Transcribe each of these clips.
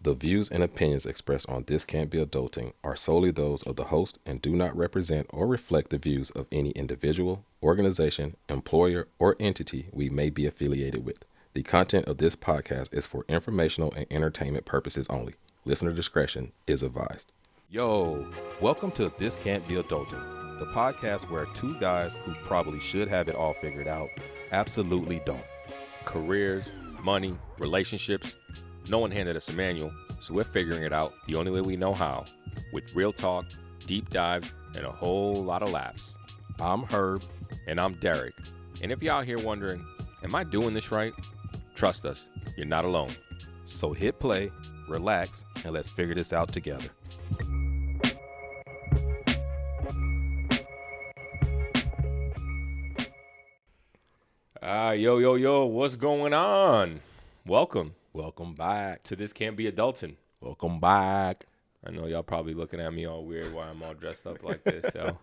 The views and opinions expressed on This Can't Be Adulting are solely those of the host and do not represent or reflect the views of any individual, organization, employer, or entity we may be affiliated with. The content of this podcast is for informational and entertainment purposes only. Listener discretion is advised. Yo, welcome to This Can't Be Adulting, the podcast where two guys who probably should have it all figured out absolutely don't. Careers, money, relationships. No one handed us a manual, so we're figuring it out the only way we know how, with real talk, deep dives, and a whole lot of laughs. I'm Herb. And I'm Derek. And if you're out here wondering, am I doing this right? Trust us, you're not alone. So hit play, relax, and let's figure this out together. Yo, what's going on? Welcome back to This Can't Be Adultin'. Welcome back. I know y'all probably looking at me all weird while I'm all dressed up like this. So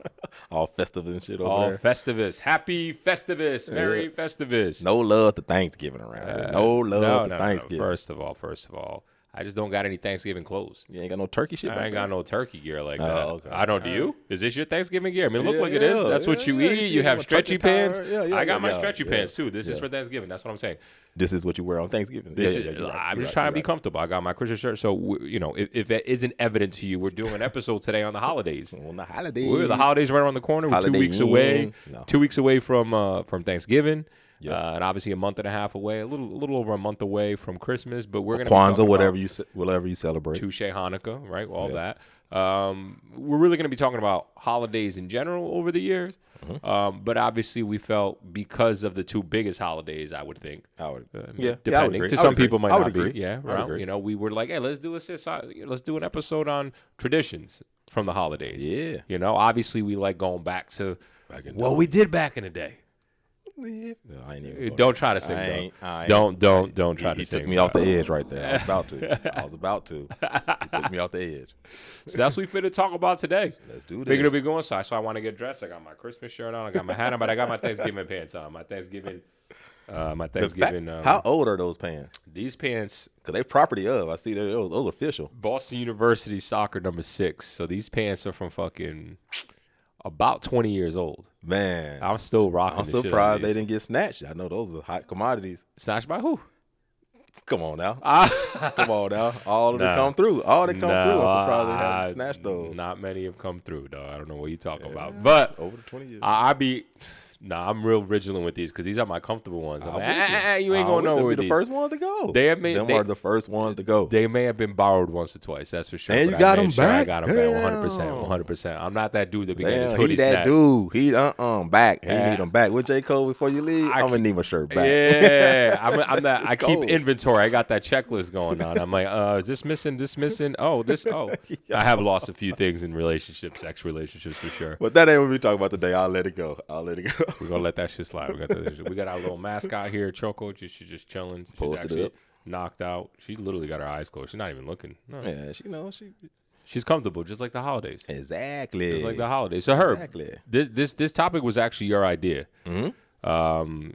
all festive and shit over all there. Festivus. Happy Festivus. Merry Festivus. No love to Thanksgiving around here. No love to Thanksgiving. No. First of all, I just don't got any Thanksgiving clothes. You ain't got no turkey shit? I ain't got no turkey gear like that. Okay. I don't. Do you? Is this your Thanksgiving gear? I mean, it look like it is. That's what you eat. You have stretchy pants. I got my stretchy pants too. This is for Thanksgiving. That's what I'm saying. This is what you wear on Thanksgiving. I'm just trying to be comfortable. I got my Christmas shirt. So, if that isn't evident to you, we're doing an episode today on the holidays. On the holidays. The holidays right around the corner. We're 2 weeks away. No. 2 weeks away from Thanksgiving. Yep. And obviously a month and a half away, a little over a month away from Christmas. But we're going to Kwanzaa, whatever you celebrate. Touche Hanukkah, right? All that. We're really going to be talking about holidays in general over the years. Mm-hmm. But obviously, we felt because of the two biggest holidays, I would think. Depending. I would agree. To some people, might not agree. be. Yeah, right. We were like, hey, let's do an episode on traditions from the holidays. Yeah. Obviously, we like going back to what we did back in the day. No, I ain't even don't try to sing. Don't try to sing. He took me off the edge right there. I was about to. He took me off the edge. So that's what we finna talk about today. Let's do this. Figured it'll be going. So I want to get dressed. I got my Christmas shirt on. I got my hat on, but I got my Thanksgiving pants on. My Thanksgiving. How old are those pants? These pants, because they property of. I see those official. Boston University soccer number 6. So these pants are from fucking about 20 years old. Man, I'm still rocking. I'm surprised they didn't get snatched. I know those are hot commodities. Snatched by who? Come on now. Come on now. All of them come through. I'm surprised they haven't snatched those. Not many have come through, dog. I don't know what you're talking about. But over the 20 years. I'm real vigilant with these because these are my comfortable ones. You ain't going nowhere with these. The first ones to go. They are the first ones to go. They may have been borrowed once or twice. That's for sure. And you got them back. I got them back 100%. I'm not that dude that began his hoodie snatched. He that dude. He back. He need them back. With J. Cole before you leave, I'm gonna need my shirt back. Yeah, I'm that. I keep inventory. I got that checklist going on. I'm like, is this missing? This missing? I have lost a few things in relationships, ex relationships for sure. But that ain't what we talking about today. I'll let it go. We're gonna let that shit slide. We got our little mascot here, Choco. She's just chilling. She's actually knocked out. She literally got her eyes closed. She's not even looking. No. Yeah, she's comfortable, just like the holidays. Exactly. Just like the holidays. So Herb, this topic was actually your idea. Mm-hmm.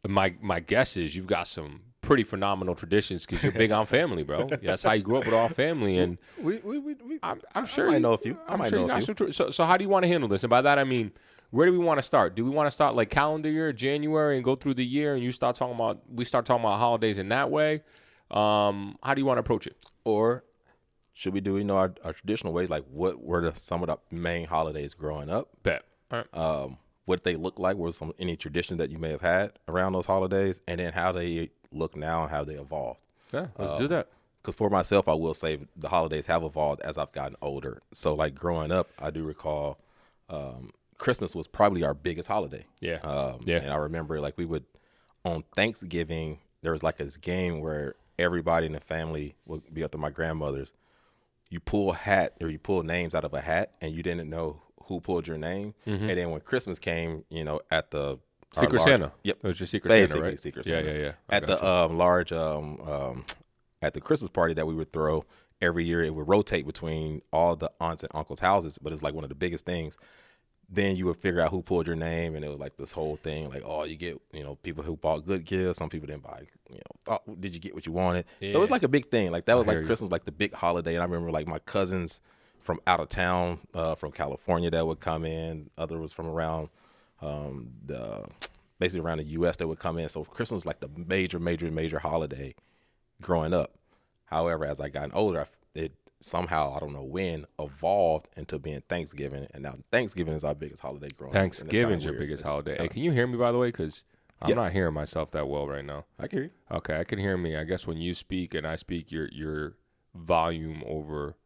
My guess is you've got some pretty phenomenal traditions because you're big on family, bro. That's how you grew up with all family, and I'm sure I might know a few. So how do you want to handle this? And by that I mean, where do we want to start? Do we want to start like calendar year, January, and go through the year, and we start talking about holidays in that way? How do you want to approach it? Or should we do our traditional ways? Like what were some of the main holidays growing up? Bet. All right. What they look like? Was any traditions that you may have had around those holidays, and then how they look now and how they evolved? Yeah, let's do that. Because for myself, I will say the holidays have evolved as I've gotten older. So like growing up, I do recall Christmas was probably our biggest holiday. Yeah. And I remember like we would, on Thanksgiving, there was like this game where everybody in the family would be up to my grandmother's. You pull a hat or you pull names out of a hat and you didn't know who pulled your name. Mm-hmm. And then when Christmas came, at the Secret Santa. Yep. It was your Secret Santa, right? Secret Santa. Yeah. At the large, at the Christmas party that we would throw every year, it would rotate between all the aunts and uncles' houses, but it's like one of the biggest things. then you would figure out who pulled your name, and it was like this whole thing, like, oh, you get, people who bought good gifts, some people didn't buy, oh, did you get what you wanted? Yeah. So it's like a big thing. Like that was like hear you. Christmas, like the big holiday. And I remember like my cousins from out of town, from California that would come in. Other was from around basically around the U.S. that would come in. So Christmas was like the major holiday growing up. However, as I got older, it somehow, I don't know when, evolved into being Thanksgiving, and now Thanksgiving is our biggest holiday growing up. Thanksgiving's your biggest holiday. Hey, can you hear me, by the way? Because I'm not hearing myself that well right now. I can hear you. Okay, I can hear me. I guess when you speak and I speak, your volume over,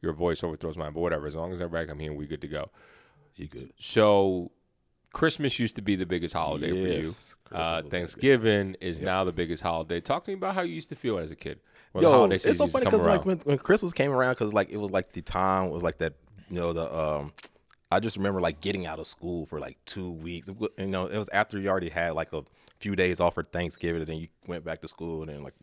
your voice overthrows mine. But whatever, as long as everybody can hear, we good to go. You good. So Christmas used to be the biggest holiday for you. Thanksgiving is now the biggest holiday. Talk to me about how you used to feel as a kid. Yo, it's so funny because like when Christmas came around, because like it was like the time was like that, I just remember like getting out of school for like 2 weeks. It was after you already had like a few days off for Thanksgiving, and then you went back to school, and then like,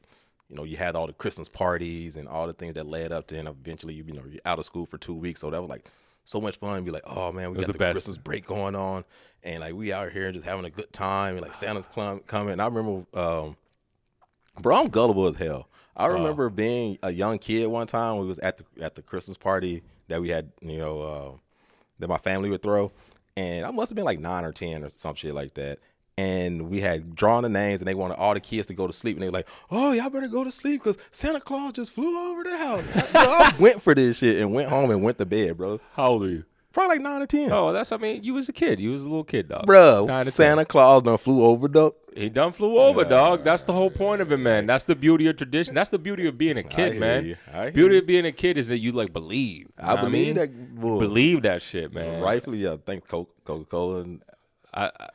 you had all the Christmas parties and all the things that led up to, and eventually you're out of school for 2 weeks. So that was like so much fun. Be like, oh man, we got the Christmas break going on, and like we out here just having a good time, and like Santa's coming. And I remember, bro, I'm gullible as hell. I remember being a young kid one time. We was at the Christmas party that we had, that my family would throw, and I must have been like 9 or 10 or some shit like that. And we had drawn the names, and they wanted all the kids to go to sleep, and they were like, "Oh, y'all better go to sleep because Santa Claus just flew over the house." I went for this shit and went home and went to bed, bro. How old are you? Probably like 9 or 10. Oh, you was a kid. You was a little kid, dog. Bro, Santa Claus done flew over, dog. He done flew over, dog. That's the whole point of it, man. That's the beauty of tradition. That's the beauty of being a kid, man. Beauty of being a kid is that you like believe. I believe that. Bull. Believe that shit, man. Rightfully, yeah. Thanks Coca-Cola and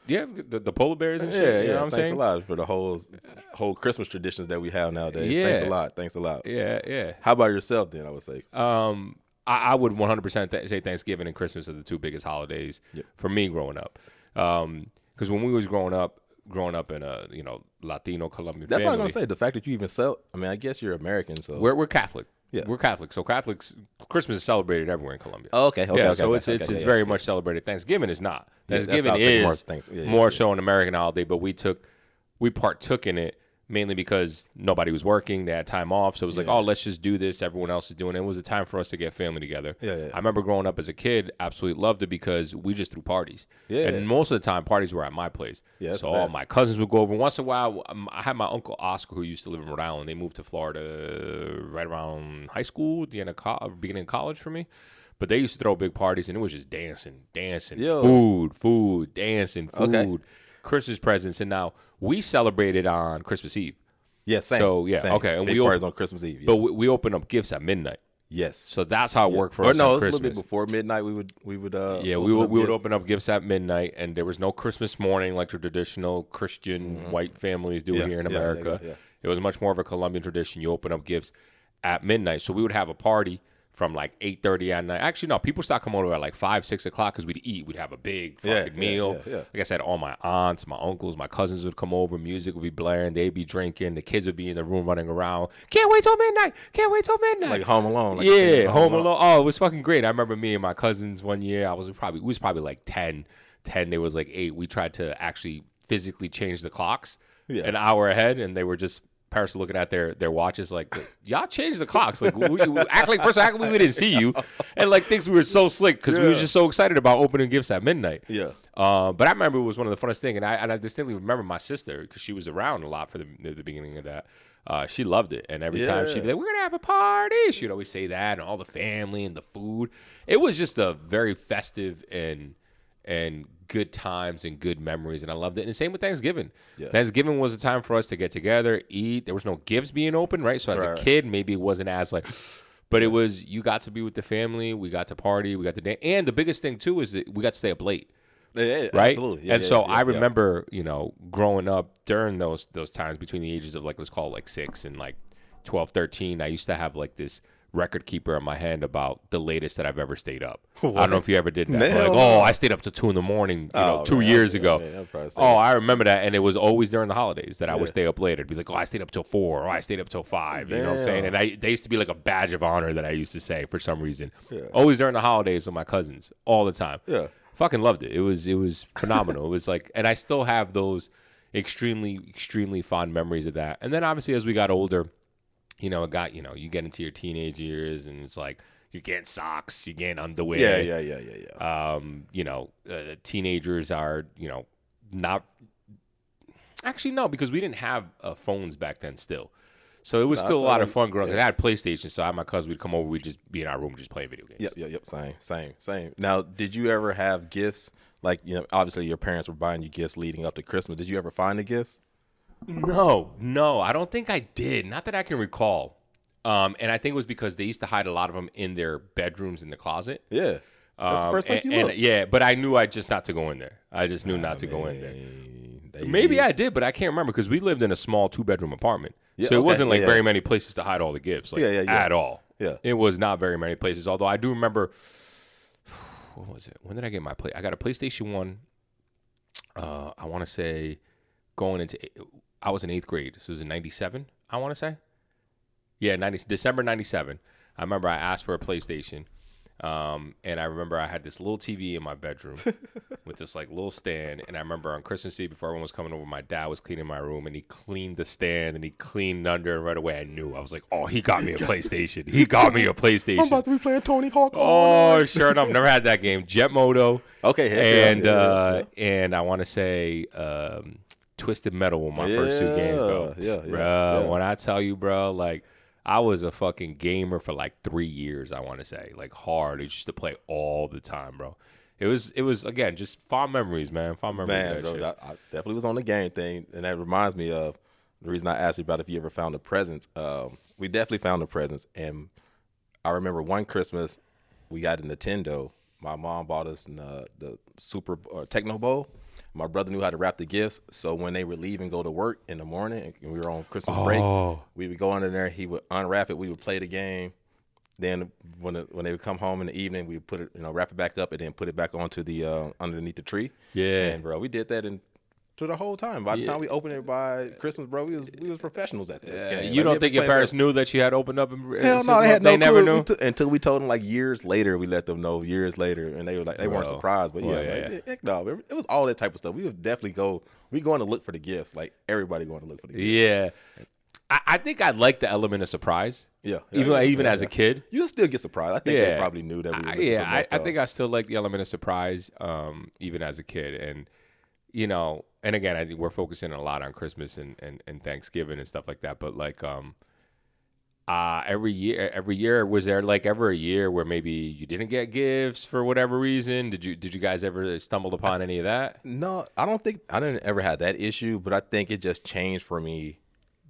the polar bears and shit. Yeah, you know what I'm thanks saying? a lot for the whole Christmas traditions that we have nowadays. Yeah. Thanks a lot. Yeah. How about yourself then, I would say? I would 100% say Thanksgiving and Christmas are the two biggest holidays for me growing up. Because when we was growing up in a Latino Colombian that's family. what I was gonna say. The fact that you even I mean, I guess you're American, so we're Catholic. Yeah, we're Catholic. So Catholics, Christmas is celebrated everywhere in Colombia. Oh, okay. So it's very much celebrated. Thanksgiving is not. Thanksgiving is more so an American holiday, but we partook in it mainly because nobody was working. They had time off. So it was like, oh, let's just do this. Everyone else is doing it. It was a time for us to get family together. Yeah. I remember growing up as a kid, absolutely loved it because we just threw parties. Yeah. And most of the time, parties were at my place. Yeah, so all my cousins would go over. Once in a while, I had my uncle Oscar, who used to live in Rhode Island. They moved to Florida right around high school, the end of beginning of college for me. But they used to throw big parties, and it was just dancing, food, dancing, food, Christmas presents. And now we celebrated on Christmas Eve. Yes, same. So, same. Okay. And big parties on Christmas Eve. Yes. But we opened up gifts at midnight. Yes. So that's how it worked for us no, on it was Christmas. a little bit before midnight. We would we would open up gifts at midnight, and there was no Christmas morning like the traditional Christian white families do here in America. It was much more of a Colombian tradition. You open up gifts at midnight. So we would have a party from like 8:30 at night. Actually, no, people start coming over at like 5, 6 o'clock because we'd eat. We'd have a big fucking meal. Like I said, all my aunts, my uncles, my cousins would come over. Music would be blaring. They'd be drinking. The kids would be in the room running around. Can't wait till midnight. Like Home Alone. Home Alone. Oh, it was fucking great. I remember me and my cousins one year. We was probably like 10. They was like 8. We tried to actually physically change the clocks an hour ahead, and they were just parents looking at their watches like, y'all changed the clocks. Like, we act like we didn't see you. And like thinks we were so slick because we were just so excited about opening gifts at midnight. Yeah. But I remember it was one of the funnest things. And I distinctly remember my sister, because she was around a lot for the beginning of that. She loved it. And every time she'd be like, we're going to have a party. She'd always say that, and all the family and the food. It was just a very festive and good times and good memories, and I loved it. And the same with Thanksgiving. Thanksgiving was a time for us to get together, eat. There was no gifts being open, right? So as a kid, maybe it wasn't as like, but it was, you got to be with the family, we got to party, we got to dance. And the biggest thing too is that we got to stay up late. Right? Absolutely. And so I remember, growing up during those times between the ages of like, let's call it like 6 and like 12, 13, I used to have like this record keeper in my hand about the latest that I've ever stayed up. What? I don't know if you ever did that. Like, I stayed up to 2 a.m, 2 years ago. I remember that. And it was always during the holidays that I would stay up late. I'd be like, I stayed up till 4, or I stayed up till 5. You know what I'm saying? And they used to be like a badge of honor that I used to say for some reason. Always during the holidays with my cousins, all the time. Fucking loved it. It was phenomenal. It was like, and I still have those extremely fond memories of that. And then obviously as we got older, you know, you get into your teenage years, and it's like you're getting socks, you're getting underwear. Yeah. You know, teenagers are, you know, not actually no, because we didn't have phones back then still. So it was No, I still a feel lot like, of fun growing up. yeah. I had PlayStation, so I had my cousin. We'd come over, we'd just be in our room just playing video games. Yep. Same. Now, did you ever have gifts? Like, you know, obviously your parents were buying you gifts leading up to Christmas. Did you ever find the gifts? No, I don't think I did. Not that I can recall. And I think it was because they used to hide a lot of them in their bedrooms in the closet. Yeah. That's the first place you look. Yeah, but I knew just not to go in there. I just knew not to go in there. They- Maybe I did, but I can't remember because we lived in a small 2-bedroom apartment. Yeah, So it okay. wasn't like Yeah. very many places to hide all the gifts, like at all. Yeah. It was not very many places. Although I do remember, what was it? When did I get my play? I got a PlayStation 1. I want to say going into, I was in 8th grade. So it was in 97, I want to say. Yeah, December 97. I remember I asked for a PlayStation. And I remember I had this little TV in my bedroom with this like little stand. And I remember on Christmas Eve, before everyone was coming over, my dad was cleaning my room, and he cleaned the stand and he cleaned under. And right away, I knew. I was like, oh, he got me a PlayStation. He got me a PlayStation. I'm about to be playing Tony Hawk. Oh, sure enough, never had that game. Jet Moto. Okay, heck And yeah. and I want to say Twisted Metal were my first 2 games, bro. Yeah. Bro, when I tell you, bro, like, I was a fucking gamer for like 3 years, I want to say. Like, hard. It used to play all the time, bro. It was again, just fond memories, man. Fond memories. Man, of that bro, shit. I definitely was on the game thing, and that reminds me of the reason I asked you about if you ever found the presents. We definitely found the presents, and I remember one Christmas we got a Nintendo. My mom bought us the Super Techno Bowl. My brother knew how to wrap the gifts, so when they would leave and go to work in the morning, and we were on Christmas break, we would go under there. He would unwrap it. We would play the game. Then when they would come home in the evening, we would put it, wrap it back up, and then put it back onto the underneath the tree. Yeah. And bro, we did that to the whole time. By the time we opened it by Christmas, bro, we was professionals at this game. You don't think your parents knew that you had opened up? Hell no, they had no never clue. knew Until we told them like years later. We let them know years later, and they were like, they weren't surprised. But heck no, it was all that type of stuff. We would definitely going to look for the gifts, like everybody going to look for the gifts. Yeah, I think I like the element of surprise. Yeah, even as a kid, you'll still get surprised. I think they probably knew that we were looking for more stuff. I think I still like the element of surprise, even as a kid, and and again, I think we're focusing a lot on Christmas and Thanksgiving and stuff like that. But like, every year, was there like ever a year where maybe you didn't get gifts for whatever reason? Did you guys ever stumble upon any of that? No, I don't think I didn't ever have that issue, but I think it just changed for me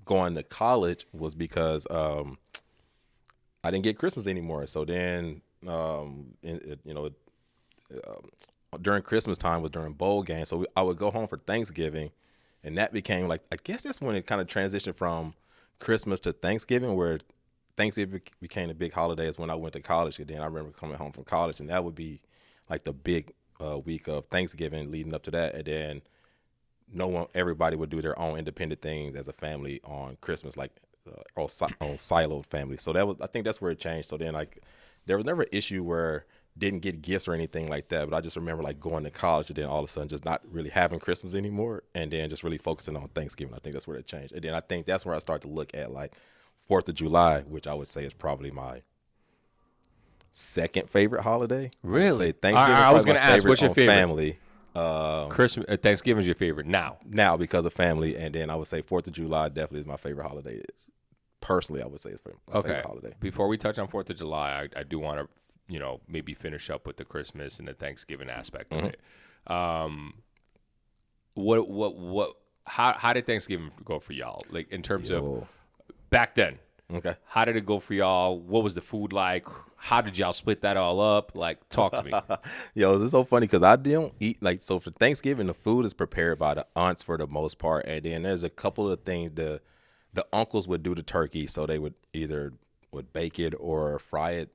going to college was because I didn't get Christmas anymore. So then, during Christmas time was during bowl games. So I would go home for Thanksgiving, and that became like, I guess that's when it kind of transitioned from Christmas to Thanksgiving, where Thanksgiving became a big holiday is when I went to college. And then I remember coming home from college, and that would be like the big week of Thanksgiving leading up to that. And then everybody would do their own independent things as a family on Christmas, like on siloed families. So I think that's where it changed. So then like there was never an issue where didn't get gifts or anything like that, but I just remember like going to college and then all of a sudden just not really having Christmas anymore, and then just really focusing on Thanksgiving. I think that's where it changed. And then I think that's where I started to look at like 4th of July, which I would say is probably my second favorite holiday. Really? I would say Thanksgiving. I was going to ask, what's your favorite? Family. Christmas, Thanksgiving's your favorite now. Now because of family, and then I would say 4th of July definitely is my favorite holiday. Personally, I would say it's my favorite holiday. Before we touch on 4th of July, I do want to maybe finish up with the Christmas and the Thanksgiving aspect of it. How did Thanksgiving go for y'all? Like in terms of back then. Okay. How did it go for y'all? What was the food like? How did y'all split that all up? Like, talk to me. Yo, it's so funny because I don't eat so for Thanksgiving the food is prepared by the aunts for the most part, and then there's a couple of things the uncles would do the turkey, so they would either bake it or fry it.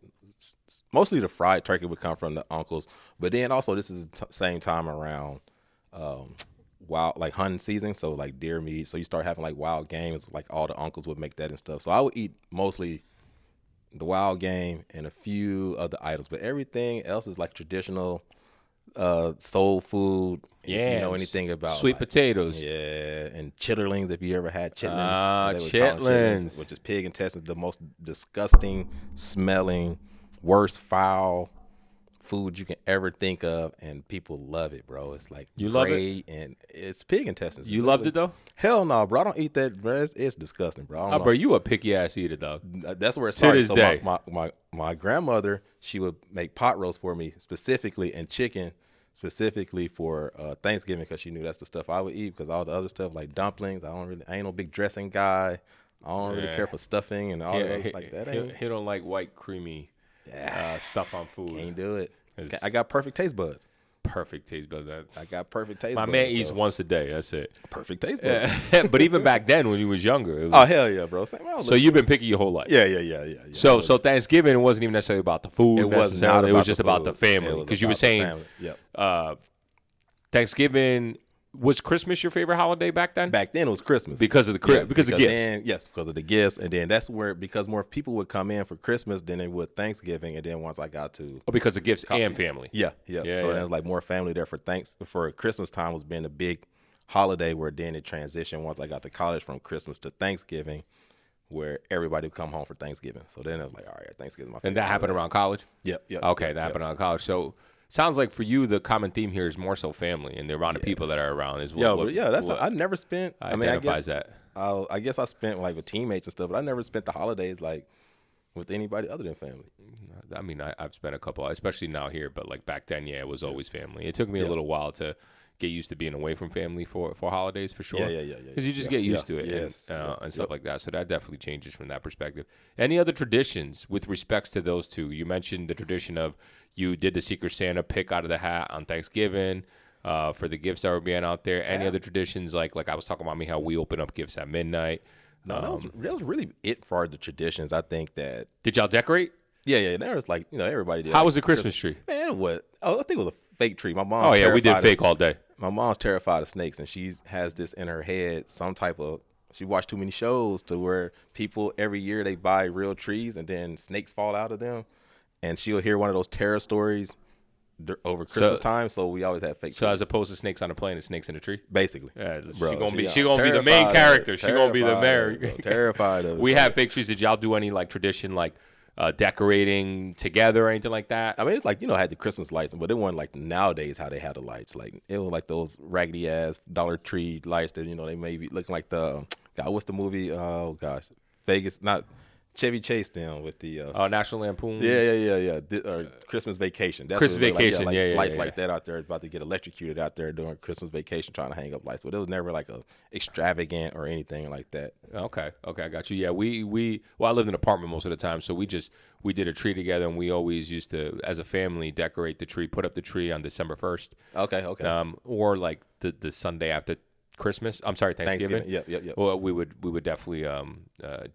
Mostly the fried turkey would come from the uncles, but then also this is the same time around wild like hunting season, so like deer meat. So you start having like wild game. It's like all the uncles would make that and stuff. So I would eat mostly the wild game and a few other items, but everything else is like traditional soul food. If you know Yams, anything about sweet like, potatoes. yeah, and chitterlings. If you ever had chitlins, they would call them Chitlins. which is pig intestines, the most disgusting smelling, worst foul food you can ever think of, and people love it, bro. It's like You love it? gray and it's pig intestines. You loved it though? Hell no, bro. I don't eat that, bro. It's disgusting, bro. I don't Oh, know. bro, you a picky ass eater, dog. That's where it To started. this So day. my grandmother, she would make pot roast for me specifically, and chicken specifically for Thanksgiving, because she knew that's the stuff I would eat. Because all the other stuff like dumplings, I ain't no big dressing guy. I don't really care for stuffing and all those like that. He don't like white creamy stuff on food. Can't do it. I got perfect taste buds. Perfect taste buds. I got perfect taste My buds. man eats once a day. That's it. Perfect taste buds. But even back then, when you was younger, it was, Oh hell yeah, bro. so you've been picky your whole life. Yeah. So Thanksgiving, it wasn't even necessarily about the food. It was necessarily. not. It was just the about food. the family. It was Because you were about the saying, family. Yep. Thanksgiving, was Christmas your favorite holiday back then? Back then it was Christmas Because of the because of gifts. Yes, because of the gifts, and then that's where, because more people would come in for Christmas than they would Thanksgiving, and then once I got to Oh, because of gifts and family. yeah. Yeah, So yeah. there was like more family there for Christmas time was being a big holiday, where then it transitioned once I got to college from Christmas to Thanksgiving, where everybody would come home for Thanksgiving. So then it was like, all right, Thanksgiving my favorite. And that happened holiday. around college? Yep. Okay, that happened around college. So sounds like for you, the common theme here is more so family and the amount of people that are around is what. I never spent. I mean, identifies that. I guess I spent like with teammates and stuff, but I never spent the holidays like with anybody other than family. I mean, I've spent a couple, especially now here, but like back then, yeah, it was always family. It took me a little while to get used to being away from family for holidays, for sure. Yeah. Because you just get used to it and stuff like that. So that definitely changes from that perspective. Any other traditions with respects to those two? You mentioned the tradition of you did the Secret Santa pick out of the hat on Thanksgiving for the gifts that were being out there. Any other traditions like I was talking about how we open up gifts at midnight? No, that was really it for the traditions. I think that Did y'all decorate? yeah. There was like, everybody did. How like, was the Christmas tree? Man, what? Oh, I think it was a fake tree. My mom's Oh yeah, we did terrified fake all day. My mom's terrified of snakes, and she has this in her head, some type of. She watched too many shows to where people every year they buy real trees and then snakes fall out of them, and she'll hear one of those terror stories over Christmas time. So we always have fake. So trees. as opposed to snakes on a plane and snakes in a tree. Basically, Yeah, bro, she gonna be the main character. She gonna be the terrified mayor. of it, bro. Terrified of it. We So, have fake trees. Did y'all do any like tradition like decorating together or anything like that? I mean, it's like, had the Christmas lights, but it wasn't like nowadays how they had the lights. Like, it was like those raggedy ass Dollar Tree lights that, they may be looking like God, what's the movie? Oh gosh, Vegas, not Chevy Chase then with the National Lampoon. yeah. Christmas Vacation. That's Christmas what it was Vacation, like, yeah, lights yeah. like that out there about to get electrocuted out there during Christmas Vacation trying to hang up lights, but it was never like a extravagant or anything like that. Okay, I got you. Yeah, I lived in an apartment most of the time, so we did a tree together, and we always used to, as a family, decorate the tree, put up the tree on December 1st. Okay. Or like the Sunday after Christmas. I'm sorry, Thanksgiving. Yep. Well, we would definitely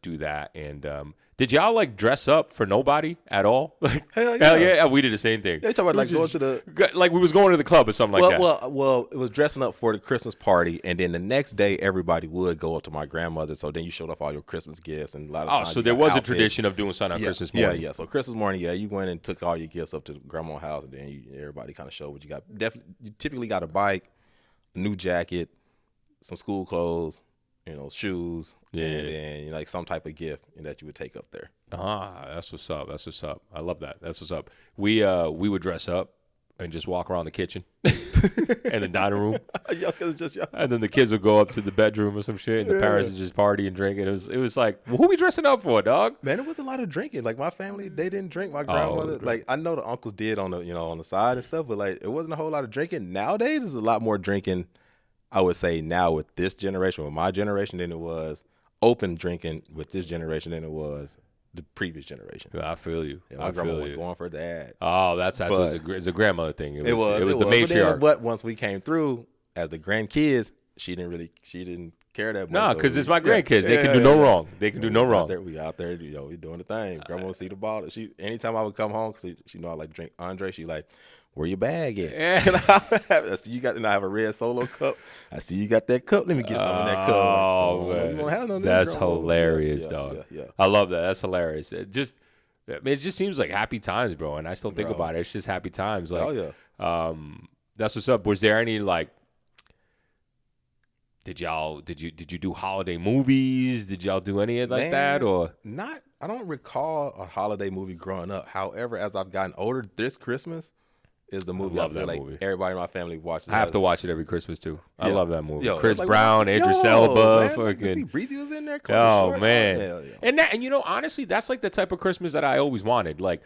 do that. And did y'all like dress up for nobody at all? Hell Hell yeah, we did the same thing. Yeah, you talking about like going to the like we was going to the club or something like that. Well, it was dressing up for the Christmas party, and then the next day everybody would go up to my grandmother. So then you showed off all your Christmas gifts, and a lot of times so you there got was outfits. a tradition of doing something on Christmas morning. Yeah. So Christmas morning, you went and took all your gifts up to grandma's house, and then everybody kind of showed what you got. Definitely, you typically got a bike, a new jacket, some school clothes, shoes, and then like some type of gift that you would take up there. That's what's up. I love that. That's what's up. We would dress up and just walk around the kitchen and the dining room. And then the kids would go up to the bedroom or some shit, and the parents would just party and drink. And it was like, well, who we dressing up for, dog? Man, it was a lot of drinking. Like my family, they didn't drink. My grandmother, like I know the uncles did on the side and stuff, but like it wasn't a whole lot of drinking. Nowadays, there's a lot more drinking. I would say now with this generation, with my generation, than it was open drinking with this generation than it was the previous generation. I feel you. My grandma was going for that. Oh, it's a grandmother thing. It was the matriarch. matriarch. But once we came through as the grandkids, she didn't care that much. No, because it's my grandkids. They can do no wrong. They can do no wrong. We out there, we doing the thing. Grandma would see the bottle. Anytime I would come home, because she know I like to drink Andre, she like, where your bag at? I see you got, and I have a red Solo cup. I see you got that cup. Let me get some of that cup. Oh, man. That's hilarious, dog. Yeah. I love that. That's hilarious. It just seems like happy times, bro. And I still think about it. It's just happy times. Like, That's what's up. Was there any like? Did you do holiday movies? Did y'all do any of like that Man, or? not. I don't recall a holiday movie growing up. However, as I've gotten older, this Christmas is the movie I love feel that like movie. everybody in my family watches. I have to watch it every Christmas too. I Yeah. love that movie. Yo, Chris it's like, Brown, Idris Elba, man, like, to see fucking. Breezy was in there. Oh Short, man, yeah. and you know honestly, that's like the type of Christmas that I always wanted. Like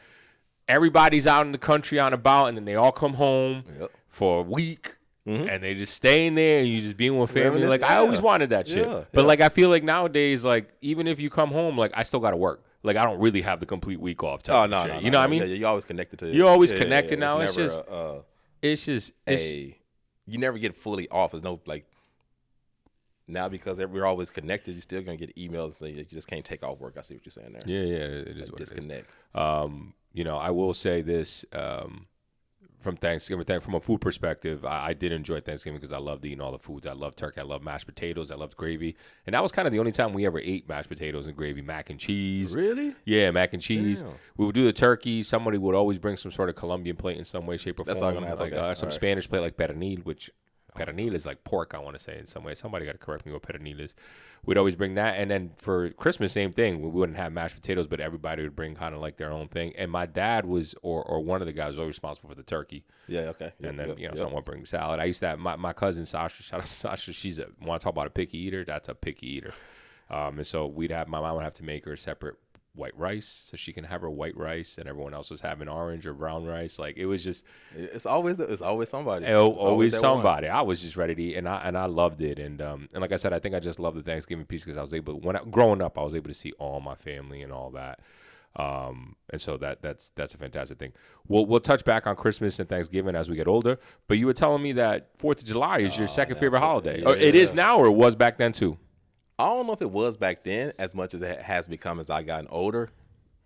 everybody's out in the country on about, and then they all come home Yep. for a week. And they just stay in there and you just being with family. Like I always wanted that shit. Yeah, But yeah. like I feel like nowadays, like even if you come home, like I still gotta work. Like I don't really have the complete week off. Oh no, You know what I mean? Yeah, you're always connected to it. You're always connected now. It's It's never just you never get fully off. There's no like now because we're always connected. You're still gonna get emails saying you just can't take off work. I see what you're saying there. yeah, it is Like, what disconnect. it is. You know, I will say this. From Thanksgiving, from a food perspective, I did enjoy Thanksgiving because I loved eating all the foods. I love turkey. I love mashed potatoes. I loved gravy. And that was kind of the only time we ever ate mashed potatoes and gravy. Mac and cheese. Really? Yeah, mac and cheese. Damn. We would do the turkey. Somebody would always bring some sort of Colombian plate in some way, shape, or That's form. all I'm gonna ask. Like Okay. some All right. Spanish plate like pernil, which pernil is like pork, I want to say, in some way. Somebody got to correct me what pernil is. We'd always bring that. And then for Christmas, same thing. We wouldn't have mashed potatoes, but everybody would bring kind of like their own thing. And my dad was, or one of the guys was always responsible for the turkey. Yeah. Okay. And then, someone brings salad. I used to have my cousin Sasha, shout out to Sasha, want to talk about a picky eater? That's a picky eater. And so my mom would have to make her separate white rice so she can have her white rice and everyone else was having orange or brown rice. Like it was just It's always somebody. always that somebody. I was just ready to eat and I loved it. And like I said, I think I just loved the Thanksgiving piece because I was able growing up I was able to see all my family and all that. And so that's a fantastic thing. We'll touch back on Christmas and Thanksgiving as we get older. But you were telling me that 4th of July is your second favorite holiday. yeah. Or it is now, or it was back then too. I don't know if it was back then as much as it has become as I gotten older.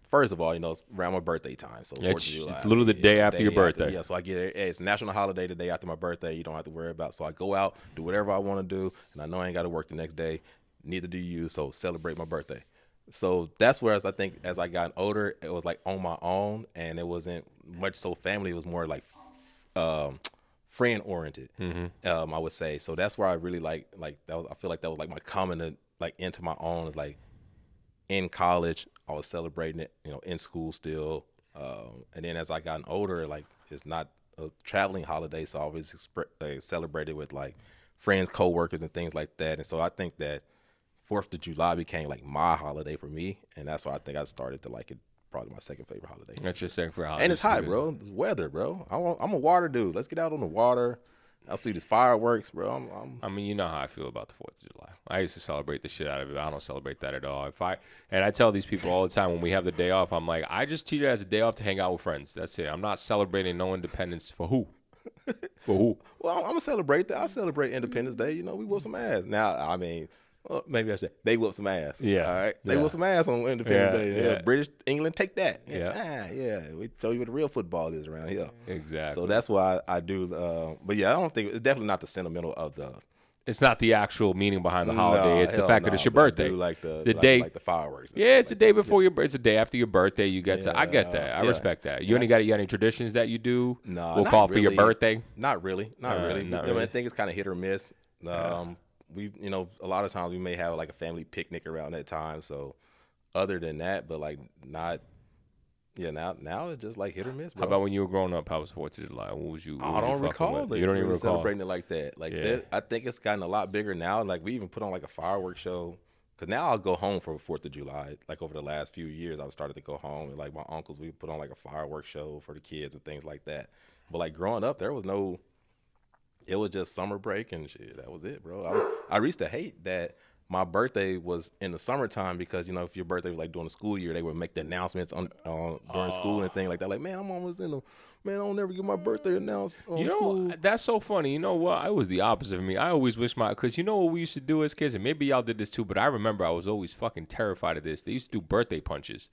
First of all, it's around my birthday time, so 4th of July, It's literally the day after your birthday. Yeah, so I get it. Hey, it's a national holiday the day after my birthday. You don't have to worry about. So I go out, do whatever I want to do, and I know I ain't got to work the next day. Neither do you. So celebrate my birthday. So that's where I think as I got older, it was like on my own, and it wasn't much so family. It was more like friend oriented. I would say. So that's where I really like that was. I feel like that was like my common like into my own is like in college. I was celebrating it, in school still. And then as I gotten older, like it's not a traveling holiday, so I always celebrated with like friends, coworkers, and things like that. And so I think that 4th of July became like my holiday for me, and that's why I think I started to like it. Probably my second favorite holiday. That's your second favorite holiday. And it's hot, bro. It's weather, bro. I'm a water dude. Let's get out on the water. I'll see these fireworks, bro. I mean, you know how I feel about the 4th of July. I used to celebrate the shit out of it. I don't celebrate that at all. And I tell these people all the time when we have the day off, I'm like, I just treat it as a day off to hang out with friends. That's it. I'm not celebrating no independence for who. For who? Well, I'm gonna celebrate that. I celebrate Independence Day. We whoop some ass. Now, I mean, well, maybe I should. They whoop some ass. Yeah. All right. They Yeah. whoop some ass on Independence Day. Yeah. British England, take that. Yeah. Yeah. We tell you what the real football is around here. Exactly. So that's why I do. But yeah, I don't think it's definitely not the sentimental of the. It's not the actual meaning behind the holiday. It's the fact that it's your but I birthday. do like the day. like the fireworks. Yeah, it's the day before your. It's the day after your birthday. You get to. I get that. I Yeah. respect that. You got any traditions that you do? No, we'll not call for your really. birthday. Not really. Not really. not I mean, really. I think it's kind of hit or miss. We, a lot of times we may have like a family picnic around that time. So, other than that, but like not. Yeah, now it's just like hit or miss, bro. How about when you were growing up? How was 4th of July? What was you? I don't recall. You don't even really recall celebrating it like that. Like that, I think it's gotten a lot bigger now. Like we even put on like a fireworks show. Cause now I'll go home for 4th of July. Like over the last few years, I've started to go home. And like my uncles, we put on like a fireworks show for the kids and things like that. But like growing up, there was no. It was just summer break and shit. That was it, bro. I used to hate that my birthday was in the summertime because, if your birthday was like during the school year, they would make the announcements on during school and things like that. Like, man, I'm almost in the, man, I don't never get my birthday announced on school. That's so funny. You know what? I was the opposite of me. I always wish because you know what we used to do as kids, and maybe y'all did this too, but I remember I was always fucking terrified of this. They used to do birthday punches.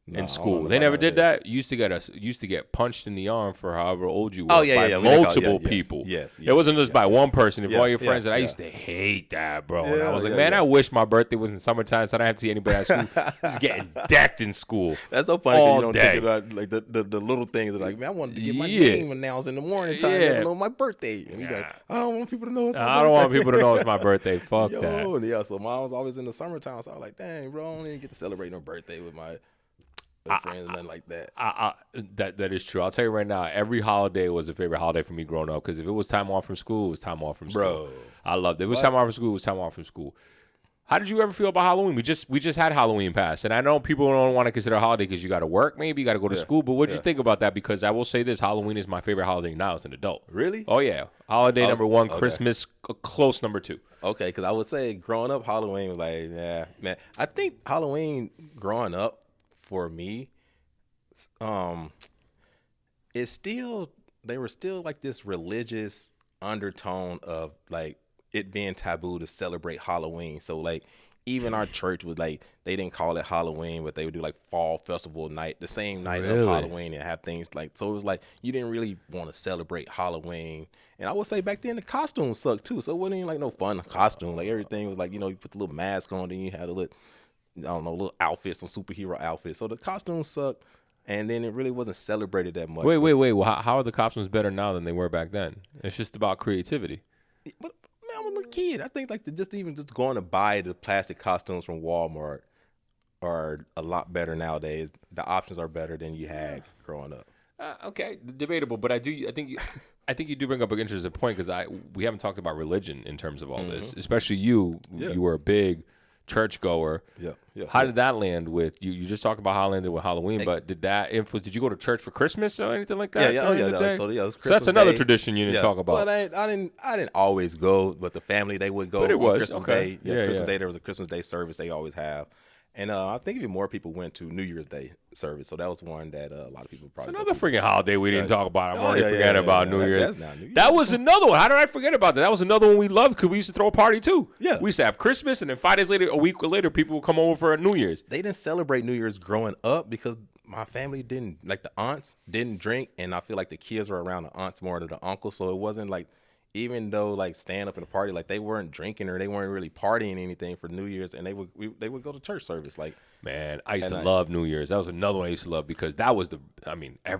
No, in I don't school. know They about never none of did that. that. You used to get punched in the arm for however old you were Oh, yeah, by yeah, we did call it- multiple yes, people. yes, It wasn't just by yeah. one person. If Yeah, all your yeah, friends, and I yeah. used to hate that, bro. And I Yeah, was like, yeah, man, yeah. I wish my birthday was in summertime so I don't have to see anybody at school. Just getting decked in school. That's so funny because all you don't day. think about like the little things that like, man, I wanted to get my Yeah. name announced in the morning time, Yeah. let alone my birthday. And you like, I don't want people to know it's my I birthday. don't want people to know it's my birthday. Fuck that. Yo, yeah. So mine was always in the summertime, so I was like, dang, bro, I don't even get to celebrate no birthday with my friends, nothing like that. That is true. I'll tell you right now, every holiday was a favorite holiday for me growing up because if it was time off from school, it was time off from school. Bro. I loved it. If it was time off from school, it was time off from school. How did you ever feel about Halloween? We just had Halloween pass, and I know people don't want to consider it a holiday because you got to work, maybe you got to go to school. But what did you think about that? Because I will say this: Halloween is my favorite holiday now as an adult. Really? Oh yeah, holiday number one, okay. Christmas close number two. Okay, because I would say growing up, Halloween was like, yeah, man. I think Halloween growing up for me, it's still they were still like this religious undertone of like it being taboo to celebrate Halloween. So like even our church was like they didn't call it Halloween, but they would do like fall festival night, the same night of Really? Halloween, and have things like so. It was like you didn't really want to celebrate Halloween. And I would say back then the costumes sucked too, so it wasn't even like no fun costume. Like everything was like you put the little mask on, then you had a little little outfit, some superhero outfit. So the costumes sucked. And then it really wasn't celebrated that much. Wait. Well, how are the costumes better now than they were back then? It's just about creativity. But man, I was a little kid. I think like just going to buy the plastic costumes from Walmart are a lot better nowadays. The options are better than you had growing up. Okay, debatable, but I think you do bring up an interesting point because we haven't talked about religion in terms of all this, especially you. Yeah. You were a big churchgoer. Yeah. How did that land with you? You just talked about how it landed with Halloween, but did that influence? Did you go to church for Christmas or anything like that? Yeah. during the day? So, it was So that's Christmas another Day. tradition you didn't talk about. But I didn't always go, but the family they would go But it on was, Christmas okay. Day. Yeah, Christmas yeah. Day there was a Christmas Day service they always have. And I think even more people went to New Year's Day service. So that was one that a lot of people probably It's another freaking holiday we didn't talk about. I'm Oh, already yeah, forgetting yeah, about yeah. New Year's. That's not New Year's. That was another one. How did I forget about that? That was another one we loved because we used to throw a party too. Yeah. We used to have Christmas, and then 5 days later, a week later, people would come over for a New Year's. They didn't celebrate New Year's growing up because my family didn't, like the aunts didn't drink. And I feel like the kids were around the aunts more than the uncles. So it wasn't like, even though like stand up in the party, like they weren't drinking or they weren't really partying anything for New Year's. And they would go to church service. Like, Man, I used to love New Year's. That was another one I used to love because that was what am I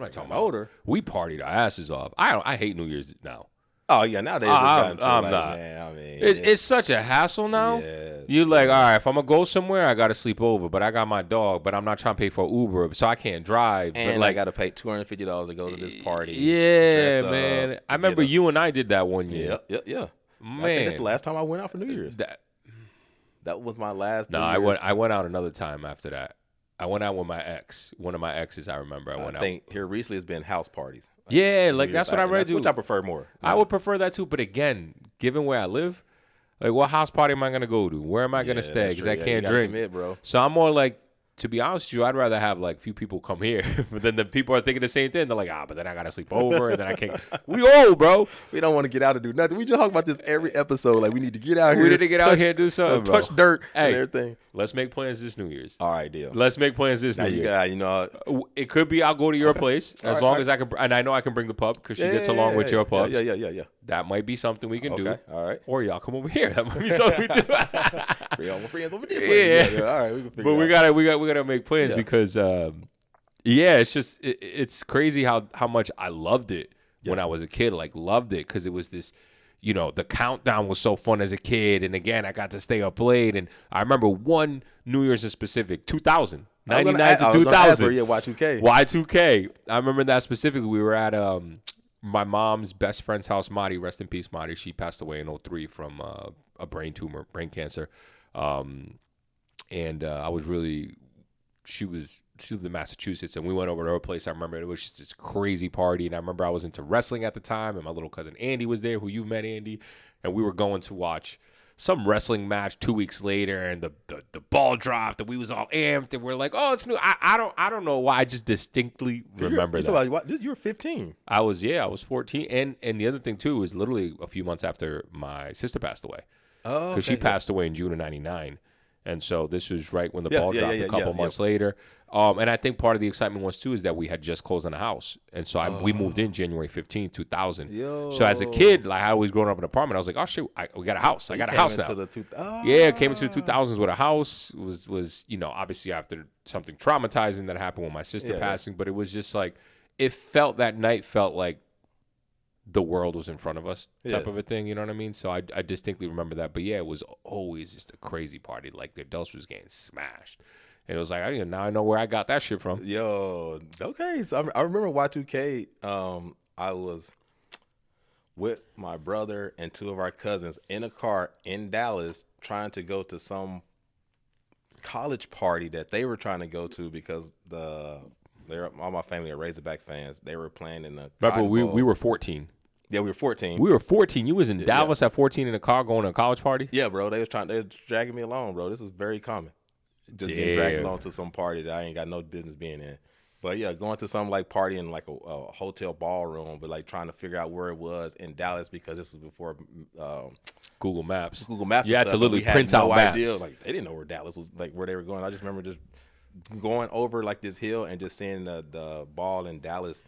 talking about? older. We partied our asses off. I hate New Year's now. Oh yeah, nowadays it's gotten to I'm like, not. man, I mean, It's such a hassle now. Yeah. You like, all right, if I'm gonna go somewhere, I gotta sleep over, but I got my dog, but I'm not trying to pay for Uber, so I can't drive. and but like, I got to pay $250 to go to this party. yeah, dress up, man. I remember get up. you and I did that one year. Yeah. Man, I think that's the last time I went out for New Year's. That was my last. No, New Year's. I went out another time after that. I went out with my ex. One of my exes, I remember. I went I out. think here recently it's been house parties. Yeah, New like Year's that's what I after. read. Which I prefer more. I would prefer that too, but again, given where I live, like what house party am I gonna go to? Where am I gonna stay? Because I can't drink. Commit, bro. So I'm more like, to be honest with you, I'd rather have like few people come here, but then the people are thinking the same thing. They're like, but then I gotta sleep over, and then I can't. We old, bro. We don't want to get out and do nothing. We just talk about this every episode. Like we need to get out here. We need to get out here and do something, bro. Touch dirt Hey, and everything. Let's make plans this New Year's. All right, deal. Let's make plans this Now New you Year's. got, It could be I'll go to your place as right, long all as I can, and I know I can bring the pup because she gets along with your pups. Yeah. That might be something we can do. Okay, all right. Or y'all come over here. That might be something we do. Bring all my friends over this way. Yeah. All right, we can figure But it we out. gotta make plans Yeah. because it's just it's crazy how much I loved it when I was a kid. Like loved it because it was this, the countdown was so fun as a kid, and again I got to stay up late. And I remember one New Year's in specific, 2000, 99 to 2000. Yeah, Y2K. Y2K. I remember that specifically. We were at my mom's best friend's house, Marty. Rest in peace, Marty. She passed away in 2003 from a brain tumor, brain cancer. And I was really, she lived in Massachusetts, and we went over to her place. I remember it was just this crazy party, and I remember I was into wrestling at the time, and my little cousin Andy was there, who you've met, Andy, and we were going to watch some wrestling match 2 weeks later, and the ball dropped, and we was all amped, and we're like, oh, it's new. I don't know why. I just distinctly remember that. You were 15. I was 14, and the other thing too is literally a few months after my sister passed away. Oh, Because she passed away in June of '99, And so this was right when the ball dropped a couple months Yep. later. And I think part of the excitement was too is that we had just closed on a house, and so we moved in January 15th, 2000. Yo. So as a kid, like I always growing up in an apartment, I was like, oh shit, we got a house. I got a house now. Yeah, came into the 2000s with a house. Was obviously after something traumatizing that happened with my sister passing, but it was just like that night felt like the world was in front of us type of a thing, you know what I mean? So I distinctly remember that. But yeah, it was always just a crazy party. Like the adults was getting smashed. And it was like, now I know where I got that shit from. Yo, okay. So I remember Y2K. I was with my brother and two of our cousins in a car in Dallas trying to go to some college party that they were trying to go to because all my family are Razorback fans. They were playing in the Remember, we were 14. Yeah, we were 14. We were 14. You was in Dallas at 14 in a car going to a college party? Yeah, bro. They were dragging me along, bro. This was very common. Just getting dragged along to some party that I ain't got no business being in. But yeah, going to some like party in like a hotel ballroom, but like trying to figure out where it was in Dallas because this was before Google Maps. You had to literally print out maps. Like they didn't know where Dallas was, like where they were going. I just remember just going over like this hill and just seeing the ball in Dallas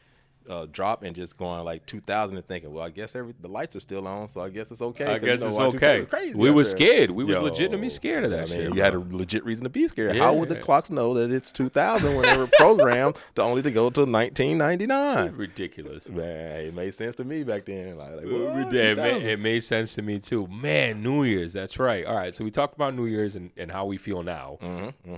drop and just going like 2000 and thinking, well, I guess the lights are still on, so I guess it's okay. I guess it's okay. We were scared. We was legitimately scared of that shit. You had a legit reason to be scared. Yeah. How would the clocks know that it's 2000 when they were programmed to go to 1999? Ridiculous. Man, it made sense to me back then. It made sense to me too. Man, New Year's. That's right. All right, so we talked about New Year's and how we feel now.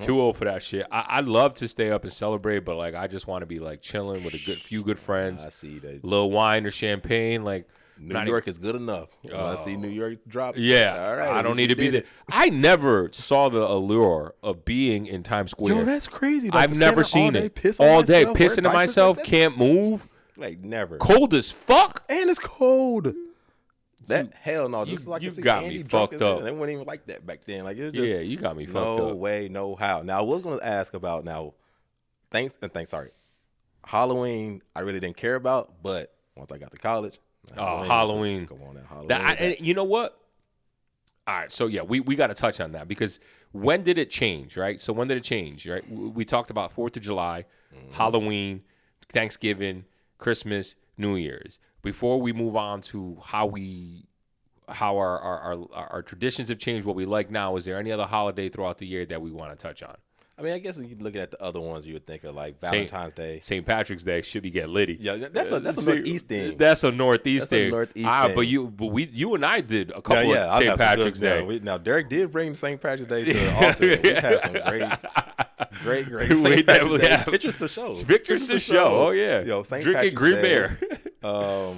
Too old for that shit. I'd love to stay up and celebrate, but like I just want to be like chilling with a few good friends. I see that. Little wine or champagne, like New York is good enough. I see New York drop. Yeah, all right. I don't need to be there. I never saw the allure of being in Times Square. Yo, that's crazy. I've never seen it. All day, pissing to myself, can't move. Like never. Cold as fuck. And it's cold. Hell no. This is like you got me fucked up. They weren't even like that back then. Like it was just, you got me fucked up. No way, no how. Now I was going to ask about Halloween, I really didn't care about, but once I got to college, Halloween. Come on now, Halloween. And you know what? All right, so yeah, we got to touch on that because when did it change, right? So when did it change, right? We talked about 4th of July, Halloween, Thanksgiving, Christmas, New Year's. Before we move on to how our traditions have changed, what we like now, is there any other holiday throughout the year that we want to touch on? I mean, I guess if you look at the other ones, you would think of like Valentine's Day. St. Patrick's Day should be getting litty. Yeah, that's a Northeast thing. That's a Northeast thing. Thing. But you and I did a couple of St. Patrick's Day. Now, Derek did bring St. Patrick's Day to the altar. We had some great St. Patrick's Day pictures to show. Pictures to show. Oh yeah. Yo, St. Drinking Patrick's Green Day. Bear.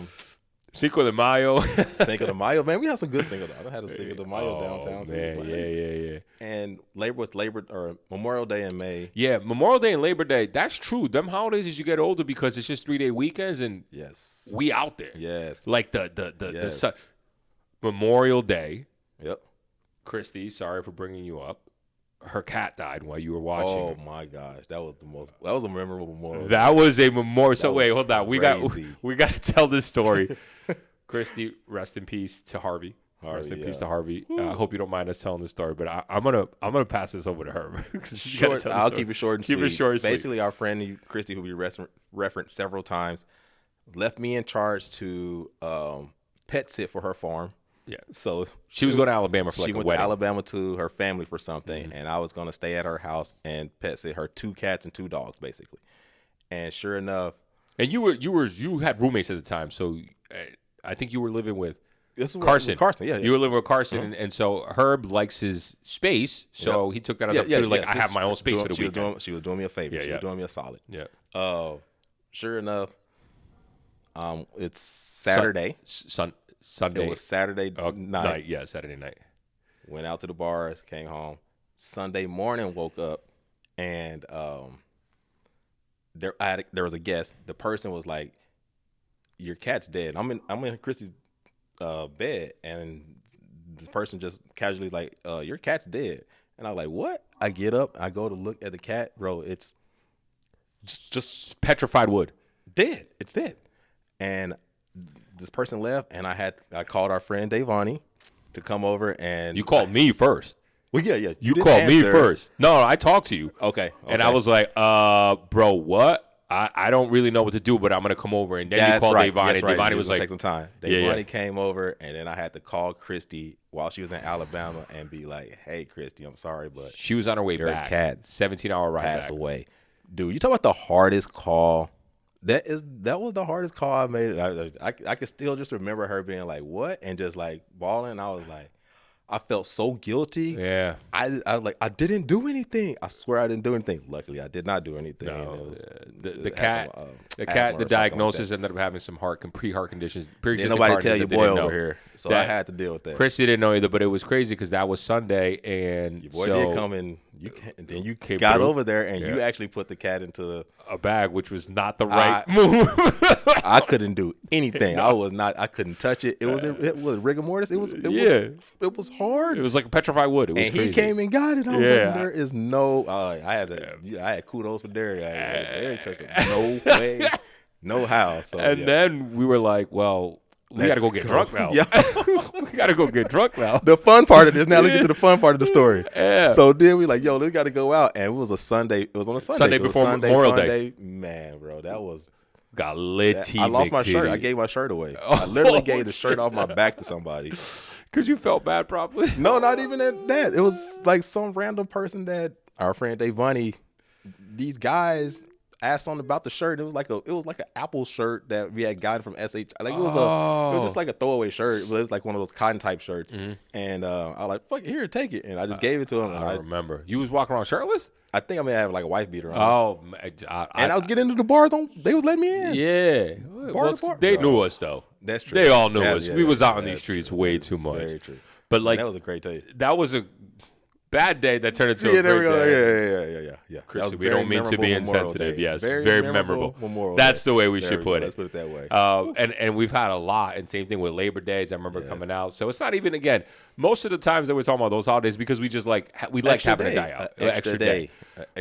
Cinco de Mayo. Cinco de Mayo, man. We have some good Cinco de Mayo. I had a Cinco de Mayo downtown too. Man, yeah. And Memorial Day in May. Yeah, Memorial Day and Labor Day. That's true. Them holidays as you get older because it's just 3-day weekends and we out there. Yes. Like the Memorial Day. Yep. Christy, sorry for bringing you up. Her cat died while you were watching. Oh my gosh, that was a memorable Memorial. That was a memorial. So wait, hold on. We got to tell this story. Christy, rest in peace to Harvey. Rest in peace to Harvey. I hope you don't mind us telling this story, but I'm gonna pass this over to her. I'll keep it short and sweet. Keep it short and sweet. Basically, our friend Christy, who we referenced several times, left me in charge to pet sit for her farm. Yeah. So she was going to Alabama for she like a went wedding. to Alabama to her family for something, and I was going to stay at her house and pet sit her 2 cats and 2 dogs, basically. And sure enough, and you had roommates at the time, so I think you were living with Carson. Yeah. You were living with Carson, and so Herb likes his space, so he took that as opportunity. I have my own space for the weekend. She was doing me a favor. She was doing me a solid. Yeah. Sure enough, it's Saturday. Sunday. It was Saturday night. Yeah, Saturday night. Went out to the bars, came home. Sunday morning, woke up, and there was a guest. The person was like, "Your cat's dead." I'm in Christy's bed, and the person just casually like, "Your cat's dead." And I'm like, "What?" I get up, I go to look at the cat, bro. It's just petrified wood. Dead. It's dead. And this person left, and I called our friend Davani to come over, and you called me first. Well, yeah. You didn't called me answer. first. No, I talked to you. Okay. And I was like, bro, what? I don't really know what to do, but I'm gonna come over. And then you called Devani, and Devani was like, take some time. Devani came over, and then I had to call Christy while she was in Alabama and be like, "Hey, Christy, I'm sorry, but she was on her way your back. cat 17-hour ride passed back. away." Dude, you talk about the hardest call. That was the hardest call I made. I can still just remember her being like, "What?" and just like bawling. I was like, I felt so guilty. Yeah. I was like, I didn't do anything. I swear I didn't do anything. Luckily, I did not do anything. No, it was, the cat, the diagnosis ended up having some pre-heart conditions. Didn't nobody tell your boy over here, so I had to deal with that. Christy didn't know either, but it was crazy because that was Sunday, and your boy did come in. Then you got over there, and you actually put the cat into a bag, which was not the right move. I couldn't do anything. No. I couldn't touch it. It was rigor mortis. It was hard. It was like a petrified wood. It was and crazy. He came and got it. I was like, there is no. I had kudos for Derek. Derek touched it. No way, no how. So, then we were like, well, we got to go get drunk now. Yeah. We got to go get drunk now. The fun part of this. Now let's get to the fun part of the story. Yeah. So then we like, yo, we got to go out. And it was a Sunday. It was on a Sunday. Sunday before Memorial Day. Man, bro, that was. Got lit. I lost my shirt. I gave my shirt away. I literally gave the shirt off my back to somebody. Because you felt bad, probably? No, not even that. It was like some random person that our friend Devani, these guys asked on about the shirt. It was like an Apple shirt that we had gotten from SH. Like it was just like a throwaway shirt, but it was like one of those cotton type shirts. Mm-hmm. And I was like, "Fuck, here, take it." And I just gave it to him. And I remember you was walking around shirtless. I think I may have like a wife beater on. Oh, and I was getting into the bars. They was letting me in. Yeah, they knew us though. That's true. They all knew us. We was out in these streets way too much. Very true. But like that was a great day. That was a bad day that turned into a great day. Yeah. Christian, we don't mean to be insensitive. Yes, very memorable. That's the way we should put it. Let's put it that way. And we've had a lot, and same thing with Labor Days. I remember coming out. So it's not even, again, most of the times that we're talking about those holidays because we just like having a day out, extra day.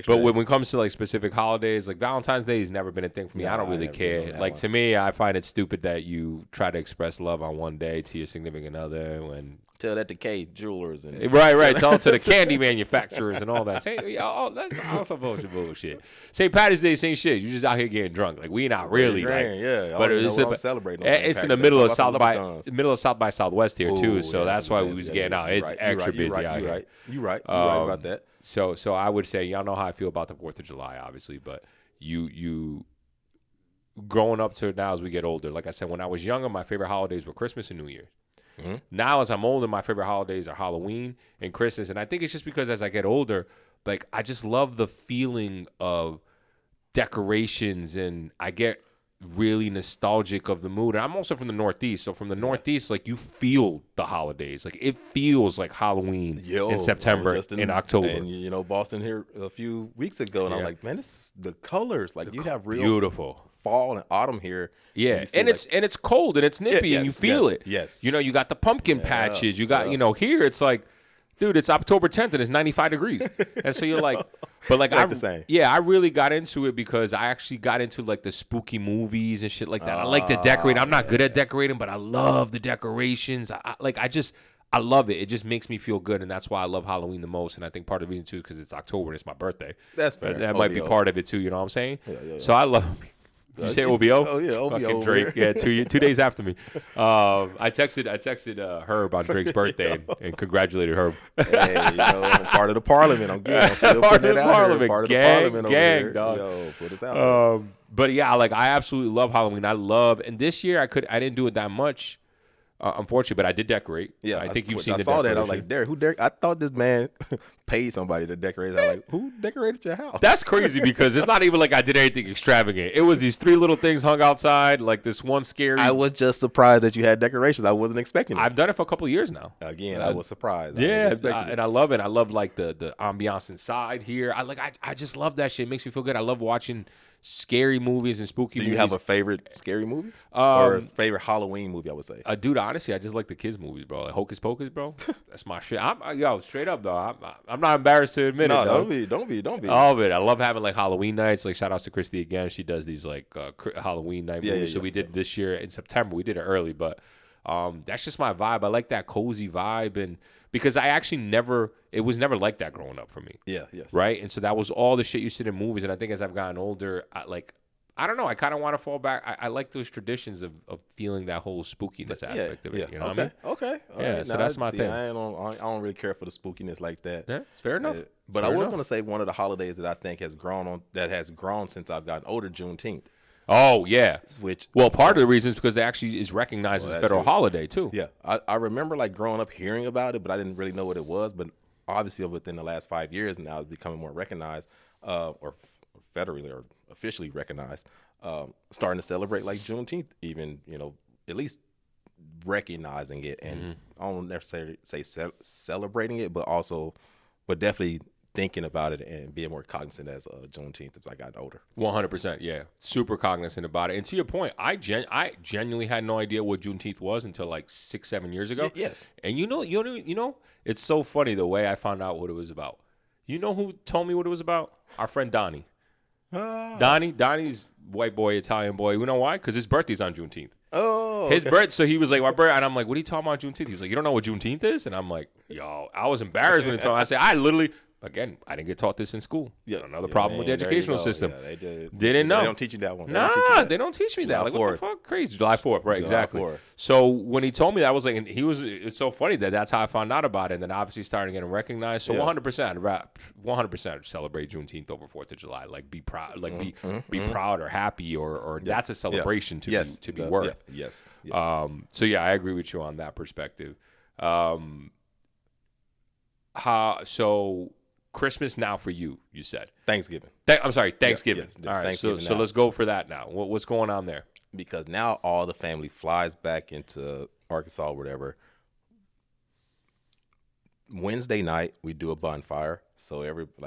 But when it comes to like specific holidays, like Valentine's Day has never been a thing for me. I don't really care. Like to me, I find it stupid that you try to express love on one day to your significant other when. Tell that to K jewelers and right. Tell it to the candy manufacturers and all that. That's also bullshit. St. Patty's Day, same shit. You just out here getting drunk. Like we not really, But it's celebrating. It's in the middle of South by Southwest here too. So that's why we was getting out. It's extra busy out here. You're right about that. So I would say y'all know how I feel about the 4th of July, obviously, but you growing up to now as we get older. Like I said, when I was younger, my favorite holidays were Christmas and New Year's. Mm-hmm. Now, as I'm older, my favorite holidays are Halloween and Christmas. And I think it's just because as I get older, like I just love the feeling of decorations and I get really nostalgic of the mood. And I'm also from the Northeast. So from the Northeast, like you feel the holidays. Like it feels like Halloween in September, in October. And, Boston here a few weeks ago. And I'm like, man, it's the colors. Like you have real beautiful fall and autumn here. Yeah, and it's cold and it's nippy and you feel it. Yes. You got the pumpkin patches. You got, here it's like, dude, it's October 10th and it's 95 degrees. And so you're like, but like I really got into it because I actually got into like the spooky movies and shit like that. I like to decorate. I'm not good at decorating, but I love the decorations. I love it. It just makes me feel good, and that's why I love Halloween the most. And I think part of the reason too is because it's October and it's my birthday. That's fair. That might be part of it too. You know what I'm saying? Yeah. So I love. Did you say OVO? Oh yeah, OVO. Fucking Drake. Yeah, 2 days after me. I texted Herb on Drake's birthday and congratulated Herb. Hey, I'm part of the parliament. I'm good. I'm still putting it out here. Part of the parliament over here. Dog. Put us out. But yeah, like I absolutely love Halloween. And this year I didn't do it that much. Unfortunately, but I did decorate. Yeah, I think you've seen. I saw that. I was like, Derek, I thought this man paid somebody to decorate. I was like, who decorated your house? That's crazy because it's not even like I did anything extravagant. It was these 3 little things hung outside, like this one scary. I was just surprised that you had decorations. I wasn't expecting it. I've done it for a couple of years now. Again, I was surprised. Yeah, and I love it. I love like the ambiance inside here. I just love that shit. It makes me feel good. I love watching scary movies and spooky movies. Do you have a favorite scary movie? Or a favorite Halloween movie, I would say? Dude, honestly, I just like the kids' movies, bro. Like Hocus Pocus, bro. That's my shit. Straight up, though. I'm not embarrassed to admit it, though. Don't be. All of it. I love having, like, Halloween nights. Like, shout outs to Christy again. She does these, like, Halloween night movies. So we did this year in September. We did it early, but that's just my vibe. I like that cozy vibe. because I actually it was never like that growing up for me. Yeah, yes. Right. And so that was all the shit you see in movies. And I think as I've gotten older, I don't know. I kind of want to fall back. I like those traditions of feeling that whole spookiness aspect of it. You know what I mean? Okay. All Yeah, right. so Now, that's my see, thing. I don't really care for the spookiness like that. Yeah, it's fair enough. But Fair I was enough. gonna say one of the holidays that I think has grown since I've gotten older, Juneteenth. Oh, yeah. Which Well, part of the reason is because it actually is recognized as a that federal too. holiday, too. Yeah, I remember like growing up hearing about it, but I didn't really know what it was. But obviously, within the last 5 years now, it's becoming more recognized, or federally or officially recognized. Starting to celebrate like Juneteenth, even at least recognizing it, and I don't necessarily say celebrating it, but definitely thinking about it and being more cognizant as Juneteenth as I got older. 100%, yeah. Super cognizant about it. And to your point, I genuinely had no idea what Juneteenth was until like 6-7 years ago. Yes. And you know, it's so funny the way I found out what it was about. You know who told me what it was about? Our friend Donnie. Donnie's white boy, Italian boy. You know why? Because his birthday's on Juneteenth. Oh, His birthday, so he was like, my birthday, and I'm like, what are you talking about Juneteenth? He was like, you don't know what Juneteenth is? And I'm like, yo, I was embarrassed when he told me. I said, again, I didn't get taught this in school. Another problem with the educational system. Yeah, they didn't know. They don't teach you that one. They don't teach me that. July Like, what the 4th. fuck? Crazy. July 4th, right, July exactly. 4th. So when he told me that, I was like, and it's so funny that that's how I found out about it, and then obviously started getting recognized. So 100% celebrate Juneteenth over 4th of July. Like, be proud, like, be proud or happy, or that's a celebration to be worth. Yes. So yeah, I agree with you on that perspective. So Christmas now for you said. Thanksgiving. I'm sorry, Thanksgiving. Yes, all right, Thanksgiving so now. let's go for that now. What's going on there? Because now all the family flies back into Arkansas or whatever. Wednesday night we do a bonfire. So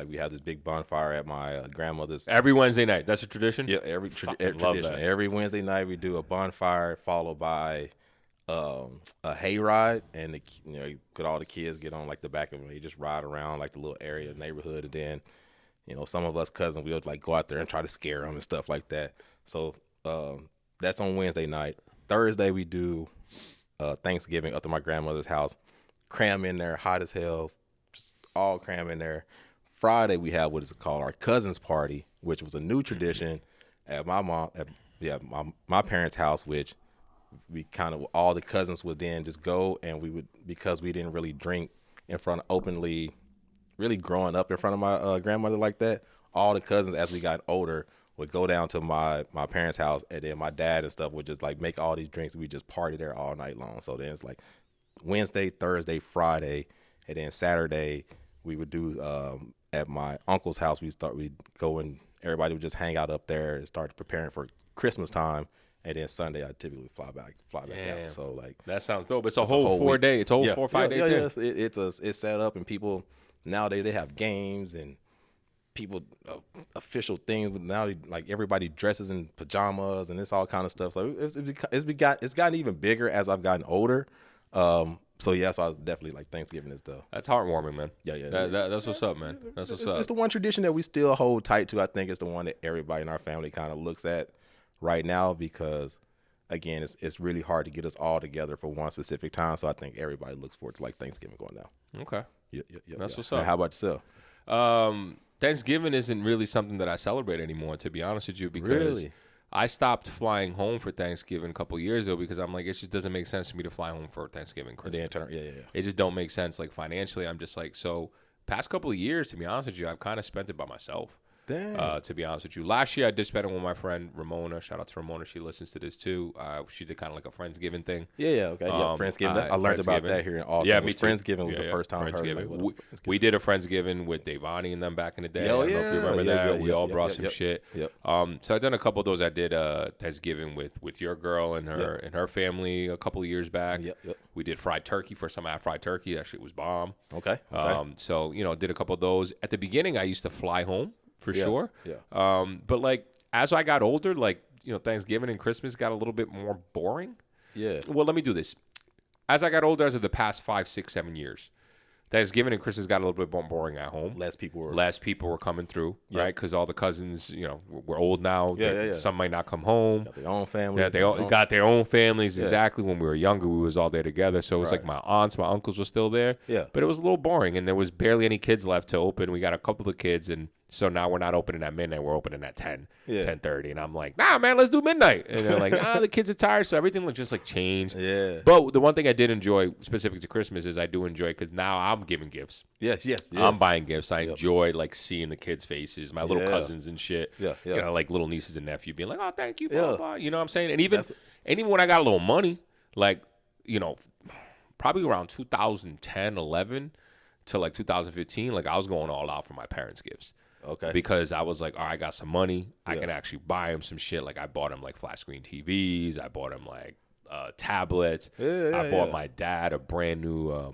we have this big bonfire at my grandmother's. Every Wednesday night. That's a tradition? Yeah, every Love tradition. that. Every Wednesday night we do a bonfire followed by a hayride, and you get all the kids get on like the back of them. They just ride around like the little area, neighborhood, and then some of us cousins we'll like go out there and try to scare them and stuff like that. So that's on Wednesday night. Thursday we do Thanksgiving up to my grandmother's house. Cram in there, hot as hell, just all cram in there. Friday we have what is it called, our cousins party, which was a new tradition at my parents' house, which we kind of all the cousins would then just go, and we would, because we didn't really drink in front of openly, really growing up in front of my grandmother like that. All the cousins as we got older would go down to my parents' house, and then my dad and stuff would just like make all these drinks. We just party there all night long. So then it's like Wednesday, Thursday, Friday, and then Saturday we would do at my uncle's house. We'd go and everybody would just hang out up there and start preparing for Christmas time. And then Sunday, I typically fly back out. So like that sounds dope. It's a whole 4 day. It's a whole 4 or 5 day thing. Yeah. It's set up, and people nowadays they have games and people official things. But now like everybody dresses in pajamas and it's all kind of stuff. So it's gotten even bigger as I've gotten older. So I was definitely like Thanksgiving is the. That's heartwarming, man. Yeah. That's what's up, man. That's what's up. It's the one tradition that we still hold tight to. I think it's the one that everybody in our family kind of looks at right now, because again, it's really hard to get us all together for one specific time. So I think everybody looks forward to like Thanksgiving going now. Okay. Yeah. That's what's Now, up. how about yourself? Thanksgiving isn't really something that I celebrate anymore, to be honest with you, because Really? I stopped flying home for Thanksgiving a couple of years ago because I'm like, it just doesn't make sense for me to fly home for Thanksgiving, Christmas. Yeah. It just don't make sense. Like financially, I'm just like, so past couple of years, to be honest with you, I've kind of spent it by myself. Damn. To be honest with you, last year I did spend it with my friend Ramona. Shout out to Ramona, she listens to this too. She did kind of like a Friendsgiving thing. Yeah. Okay. Friendsgiving. I learned about that here in Austin. Yeah, me too. Friendsgiving was the first time I heard Friendsgiving. like, We did a Friendsgiving with Devani and them back in the day. Oh, I don't know if you remember that. We all brought some yep, shit. Yep. So I done a couple of those. I did Thanksgiving with your girl and her family a couple of years back. Yep. We did fried turkey. First time I had fried turkey. That shit was bomb. Okay. So did a couple of those. At the beginning, I used to fly home. For sure. Yeah. But like as I got older, like Thanksgiving and Christmas got a little bit more boring. Yeah. Well, let me do this. As I got older, as of the past 5, 6, 7 years, Thanksgiving and Christmas got a little bit more boring at home. Less people were coming through, Yep. right? Because all the cousins, we're old now. Yeah. Some might not come home. Got their own families. Yeah, they all got their own families. Yeah. Exactly. When we were younger, we was all there together. So it was like my aunts, my uncles were still there. Yeah. But it was a little boring, and there was barely any kids left to open. We got a couple of kids, and so now we're not opening at midnight. We're opening at 10, 10:30. And I'm like, nah, man, let's do midnight. And they're like, the kids are tired. So everything just like changed. Yeah. But the one thing I did enjoy specific to Christmas is I do enjoy because now I'm giving gifts. Yes. I'm buying gifts. I enjoy like seeing the kids' faces, my little cousins and shit. Yeah. Like little nieces and nephew being like, oh, thank you, blah, blah. You know what I'm saying? And even when I got a little money, like, probably around 2010, 11 to like 2015, like I was going all out for my parents' gifts. Okay. Because I was like, all right, I got some money. I can actually buy them some shit. Like I bought them like flat screen TVs. I bought them like tablets. I bought my dad a brand new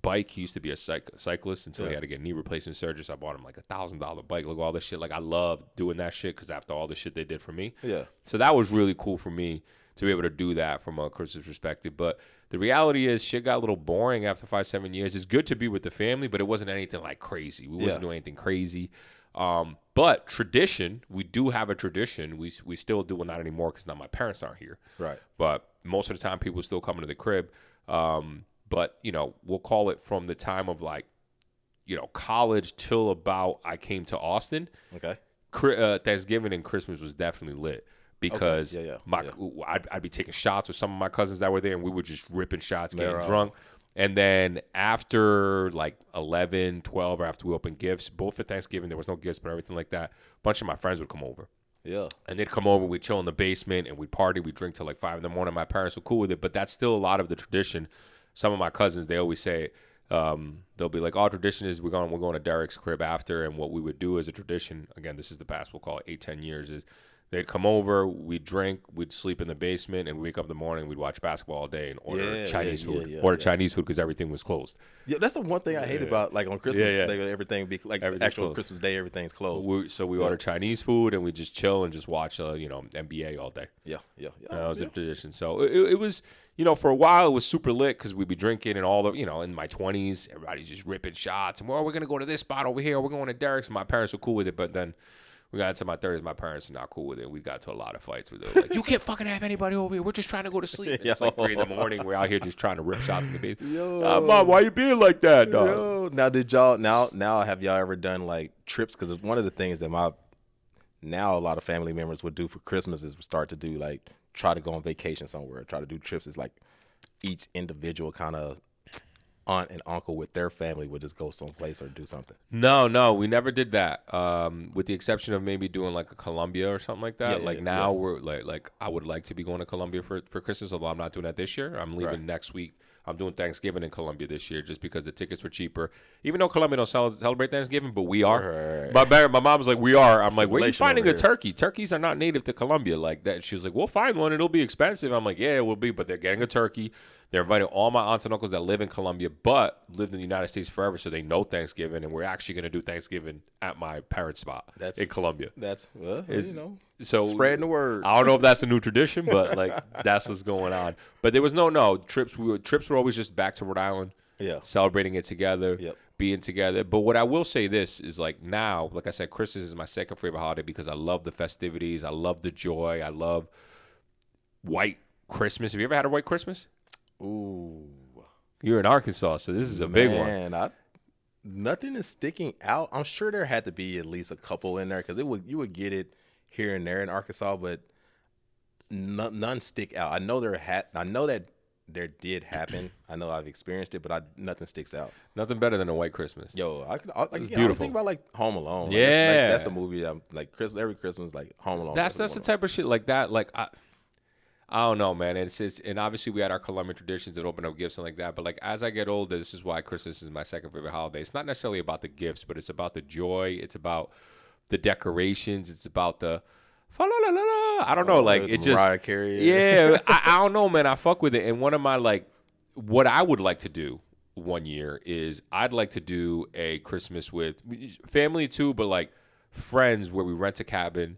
bike. He used to be a cyclist until he had to get knee replacement surgery. So I bought him like $1,000 bike. Look, all this shit. Like I love doing that shit because after all the shit they did for me. Yeah. So that was really cool for me to be able to do that from a Christmas perspective. But the reality is shit got a little boring after 5-7 years. It's good to be with the family, but it wasn't anything like crazy. We wasn't doing anything crazy. But tradition, we do have a tradition. We still do, well, not anymore because now my parents aren't here. Right. But most of the time people still coming to the crib. But, we'll call it from the time of like, college till about I came to Austin. Okay. Thanksgiving and Christmas was definitely lit. Because I'd be taking shots with some of my cousins that were there, and we were just ripping shots, getting drunk. And then after like 11, 12, or after we opened gifts, both for Thanksgiving, there was no gifts, but everything like that, a bunch of my friends would come over. Yeah. And they'd come over, we'd chill in the basement, and we'd party. We'd drink till like 5 in the morning. My parents were cool with it, but that's still a lot of the tradition. Some of my cousins, they always say it. They'll be like, our tradition is we're going to Derek's crib after, and what we would do as a tradition, again, this is the past, we'll call it 8-10 years, is they'd come over, we'd drink, we'd sleep in the basement, and wake up in the morning, we'd watch basketball all day and order Chinese food. Order Chinese food because everything was closed. Yeah, that's the one thing I hate about, like, on Christmas, everything be like actual closed. Christmas Day, everything's closed. We order Chinese food, and we just chill and just watch, NBA all day. Yeah. That was a tradition. So it was, for a while, it was super lit because we'd be drinking and all the, in my 20s, everybody's just ripping shots. And, we're going to go to this spot over here. We're going to Derek's. And my parents were cool with it, but then we got into my 30s. My parents are not cool with it. We got to a lot of fights where they were like, you can't fucking have anybody over here. We're just trying to go to sleep. It's like 3 in the morning. We're out here just trying to rip shots in the basement. Mom, why you being like that, dog? Now, did y'all, now have y'all ever done, like, trips? Because it's one of the things that now a lot of family members would do for Christmas is start to do, like, try to go on vacation somewhere. Try to do trips. It's like each individual kind of aunt and uncle with their family would just go someplace or do something. No, we never did that. With the exception of maybe doing like a Colombia or something like that. We're like I would like to be going to Colombia for Christmas, although I'm not doing that this year. I'm leaving next week. I'm doing Thanksgiving in Colombia this year just because the tickets were cheaper. Even though Colombia don't celebrate Thanksgiving, but we are. My mom's like, we are. I'm like, where are you finding a turkey? Turkeys are not native to Colombia like that. She was like, we'll find one. It'll be expensive. I'm like, yeah, it will be, but they're getting a turkey. They're inviting all my aunts and uncles that live in Colombia but lived in the United States forever, so they know Thanksgiving, and we're actually going to do Thanksgiving at my parents' spot in Colombia. That's, so spreading the word. I don't know if that's a new tradition, but like that's what's going on. But there was no trips. Trips were always just back to Rhode Island, celebrating it together, being together. But what I will say this is like now, like I said, Christmas is my second favorite holiday because I love the festivities, I love the joy, I love white Christmas. Have you ever had a white Christmas? Ooh. You're in Arkansas, so this is a big one. Nothing is sticking out. I'm sure there had to be at least a couple in there because you would get it here and there in Arkansas, but none stick out. I know that there did happen. I know I've experienced it, but nothing sticks out. Nothing better than a white Christmas. Yo, I was beautiful. thinking about like Home Alone. Like, yeah, that's the movie. I'm like every Christmas, like Home Alone. That's the type of shit like that. Like I don't know, man. It's and obviously we had our Colombian traditions that open up gifts and like that. But like as I get older, this is why Christmas is my second favorite holiday. It's not necessarily about the gifts, but it's about the joy. It's about the decorations. It's about the I don't know, like it just Mariah Carey. Yeah, I don't know, man. I fuck with it. And one of my like, what I would like to do one year is I'd like to do a Christmas with family too, but like friends where we rent a cabin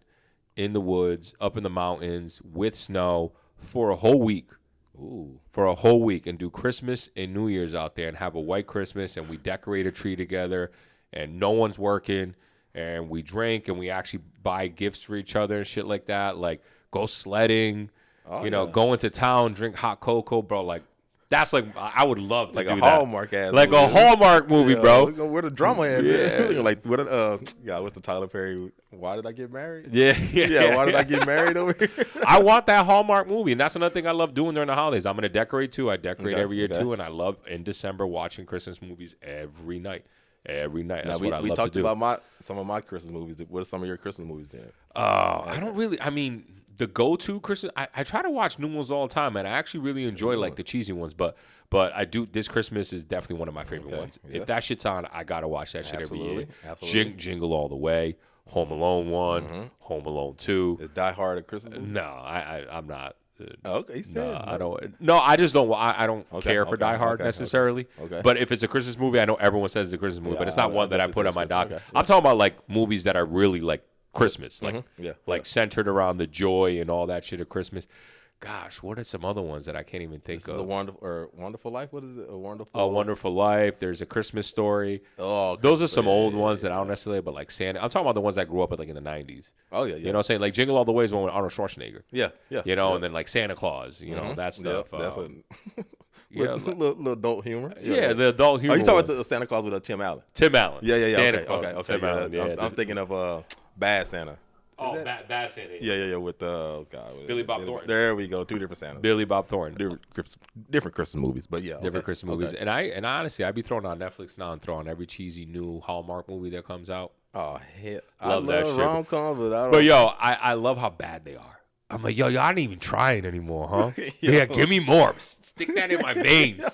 in the woods, up in the mountains with snow for a whole week. Ooh. For a whole week and do Christmas and New Year's out there and have a white Christmas and we decorate a tree together and no one's working and we drink and we actually buy gifts for each other and shit like that. Like go sledding, go into town, drink hot cocoa, bro. Like that's like I would love to like do a that. Hallmark ass Like movie. a Hallmark movie, bro. Where the drama at? Yeah. Like what? What's the Tyler Perry? Why did I get married? Yeah. Why did I get married over here? I want that Hallmark movie, and that's another thing I love doing during the holidays. I'm gonna decorate too. I decorate every year too, and I love in December watching Christmas movies every night. Every night. That's what I love to do. We talked about some of my Christmas movies. What are some of your Christmas movies then? I don't really. I mean, the go-to Christmas. I try to watch new ones all the time, and I actually really enjoy like the cheesy ones. But I do. This Christmas is definitely one of my favorite ones. Yeah. If that shit's on, I gotta watch that shit every year. Absolutely. Jingle All the Way. Home Alone 1, Home Alone 2. Is Die Hard a Christmas movie? No, I'm not. Okay, I don't. No, I just don't. I don't care for Die Hard necessarily. Okay. But if it's a Christmas movie, I know everyone says it's a Christmas movie, but it's not one that I put on my dock. Okay. I'm talking about like movies that are really like Christmas, like centered around the joy and all that shit of Christmas. Gosh, what are some other ones that I can't even think This is of? Wonderful Life. What is it? A Wonderful Life. There's a Christmas Story. Oh, okay. Those are some old ones that I don't necessarily, but like Santa. I'm talking about the ones that grew up like in the '90s. Oh yeah. You know what I'm saying? Like Jingle All the Way is one with Arnold Schwarzenegger. Yeah. And then like Santa Claus. That stuff. That's little adult humor. Yeah, the adult humor. Are you talking about the Santa Claus with Tim Allen? Tim Allen. Yeah. Santa Okay. Claus. Tim Allen. Yeah. I was thinking of Bad Santa. Bad Santa. Yeah. With Billy Bob Thornton. There we go. Two different Santas. Billy Bob Thornton. Different Christmas movies, but yeah. Different Christmas movies. And honestly, I'd be throwing on Netflix now and throwing every cheesy new Hallmark movie that comes out. Oh hell, Love that shit. rom-coms, but I don't. But yo, I love how bad they are. I'm like, yo, y'all ain't even trying anymore, huh? Yeah, give me more. Stick that in my veins.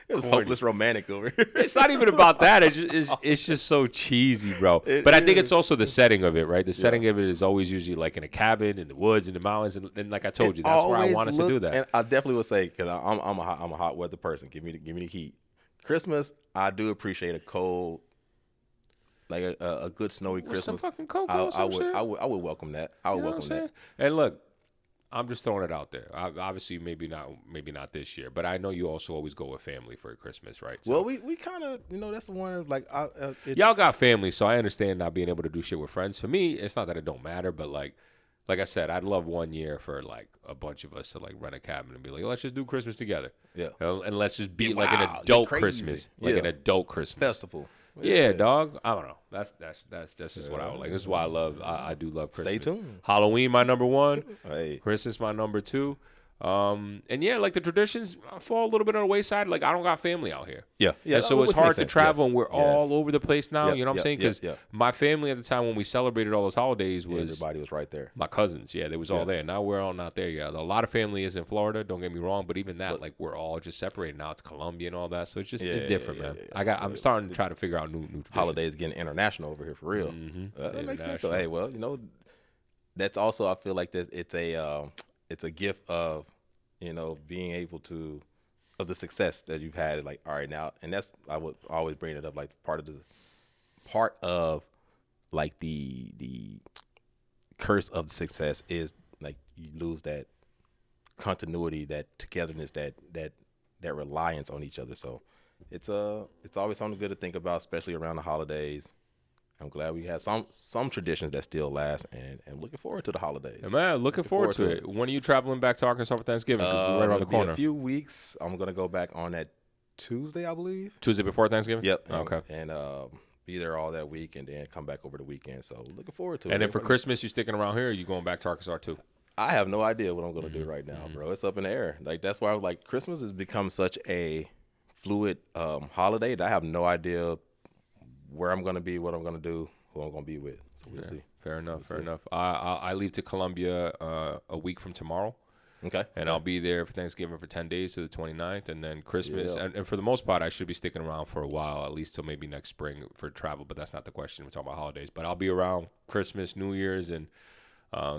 It's hopeless romantic over here. It's not even about that. It's just so cheesy, bro. But I think it's also the setting of it, right? The setting of it is always usually like in a cabin, in the woods, in the mountains, and like I told you, that's where I want us to do that. And I definitely would say, because I'm a hot weather person. Give me the heat. Christmas, I do appreciate a cold, like a good snowy Christmas. Some fucking cocoa. I would welcome that. I would welcome that. And look, I'm just throwing it out there. Obviously, maybe not this year, but I know you also always go with family for Christmas, right? So, well, we kind of, that's the one like y'all got family, so I understand not being able to do shit with friends. For me, it's not that it don't matter, but like I said, I'd love one year for like a bunch of us to like rent a cabin and be like, let's just do Christmas together. Yeah. And let's just be like an adult Christmas, an adult Christmas festival. Yeah, dog. I don't know. That's just what I would like. This is why I do love Christmas. Stay tuned. Halloween, my number one. Hey. Christmas, my number two. And yeah, like the traditions fall a little bit on the wayside. Like I don't got family out here. Yeah. And so it's hard to travel, and we're all over the place now. You know what I'm saying? Because my family at the time when we celebrated all those holidays was everybody was right there. My cousins, they was all there. Now we're all not there yet. A lot of family is in Florida. Don't get me wrong, but even that, like we're all just separated now. It's Colombia and all that, so it's just it's different, man. I'm starting to try to figure out new traditions. Holidays getting international over here for real. That makes sense though. Hey, well, that's also I feel like it's a gift of being able to of the success that you've had. Like, all right, now, and that's I would always bring it up. Like part of like the curse of success is like you lose that continuity, that togetherness, that reliance on each other. So it's always something good to think about, especially around the holidays. I'm glad we have some traditions that still last, and looking forward to the holidays. Yeah, man, looking forward to it. When are you traveling back to Arkansas for Thanksgiving? Because we're right around the corner. A few weeks. I'm gonna go back on that Tuesday, I believe. Tuesday before Thanksgiving. Yep. Okay. And be there all that week, and then come back over the weekend. So looking forward to it. And then for Christmas, you sticking around here, or you going back to Arkansas too? I have no idea what I'm gonna do right now, bro. It's up in the air. Like that's why I was like, Christmas has become such a fluid holiday that I have no idea where I'm gonna be, what I'm gonna do, who I'm gonna be with. So we'll see. Fair enough. I leave to Colombia a week from tomorrow. Okay. And I'll be there for Thanksgiving for 10 days to the 29th, and then Christmas. Yeah. And for the most part, I should be sticking around for a while, at least till maybe next spring for travel. But that's not the question. We're talking about holidays. But I'll be around Christmas, New Year's, and